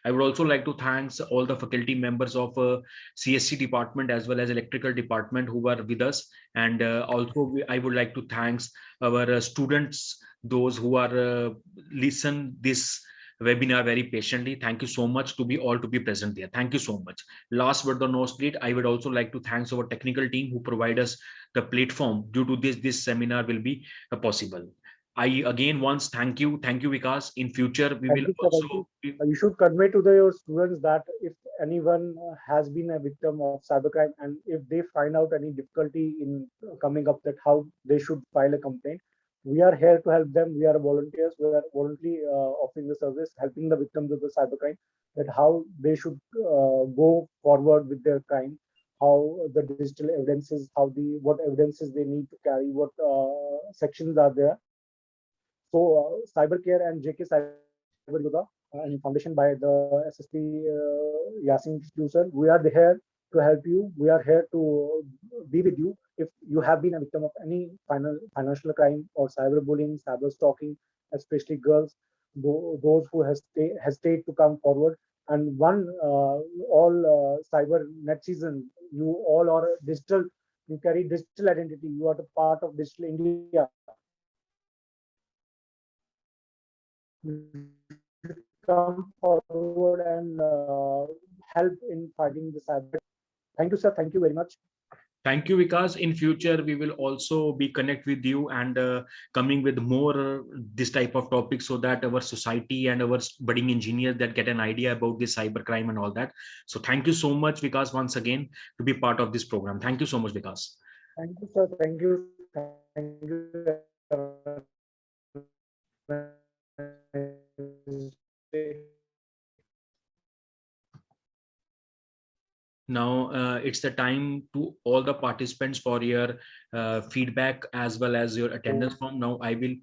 I would also like to thank all the faculty members of CSC department as well as electrical department who are with us. And I would like to thank our students, those who are listen this webinar very patiently. Thank you so much to be present there. Thank you so much. Last but not least, I would also like to thank our technical team who provide us the platform. Due to this seminar will be possible. I again once thank you Vikas. In future we will Thank you, sir. Thank also you should convey to your students that if anyone has been a victim of cybercrime and if they find out any difficulty in coming up that how they should file a complaint, we are here to help them. We are volunteers. We are voluntarily offering the service, helping the victims of the cybercrime, that how they should go forward with their crime, how the digital evidences, what evidences they need to carry, what sections are there. So Cybercare and JK Cyber Yoga and foundation by the SSP Yasin Institution, we are here to help you. We are here to be with you if you have been a victim of any financial crime or cyberbullying, cyber stalking, especially girls, those who hesitate to come forward. And all cyber netizens, you all are digital. You carry digital identity. You are the part of digital India. Come forward and help in fighting the cyber. Thank you, sir. Thank you very much. thank you, Vikas. In future, we will also be connect with you and coming with more this type of topics so that our society and our budding engineers that get an idea about this cybercrime and all that. So thank you so much, Vikas, once again to be part of this program. Thank you so much, Vikas. Thank you, sir. Thank you. Thank you. Now it's the time to all the participants for your feedback as well as your attendance form. Now I will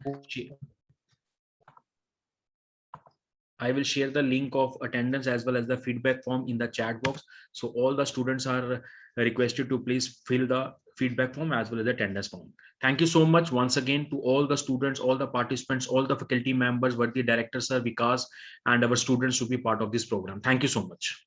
share the link of attendance as well as the feedback form in the chat box. So all the students are requested to please fill the feedback form as well as the attendance form. Thank you so much once again to all the students, all the participants, all the faculty members, worthy director, sir Vikas, and our students to be part of this program. Thank you so much.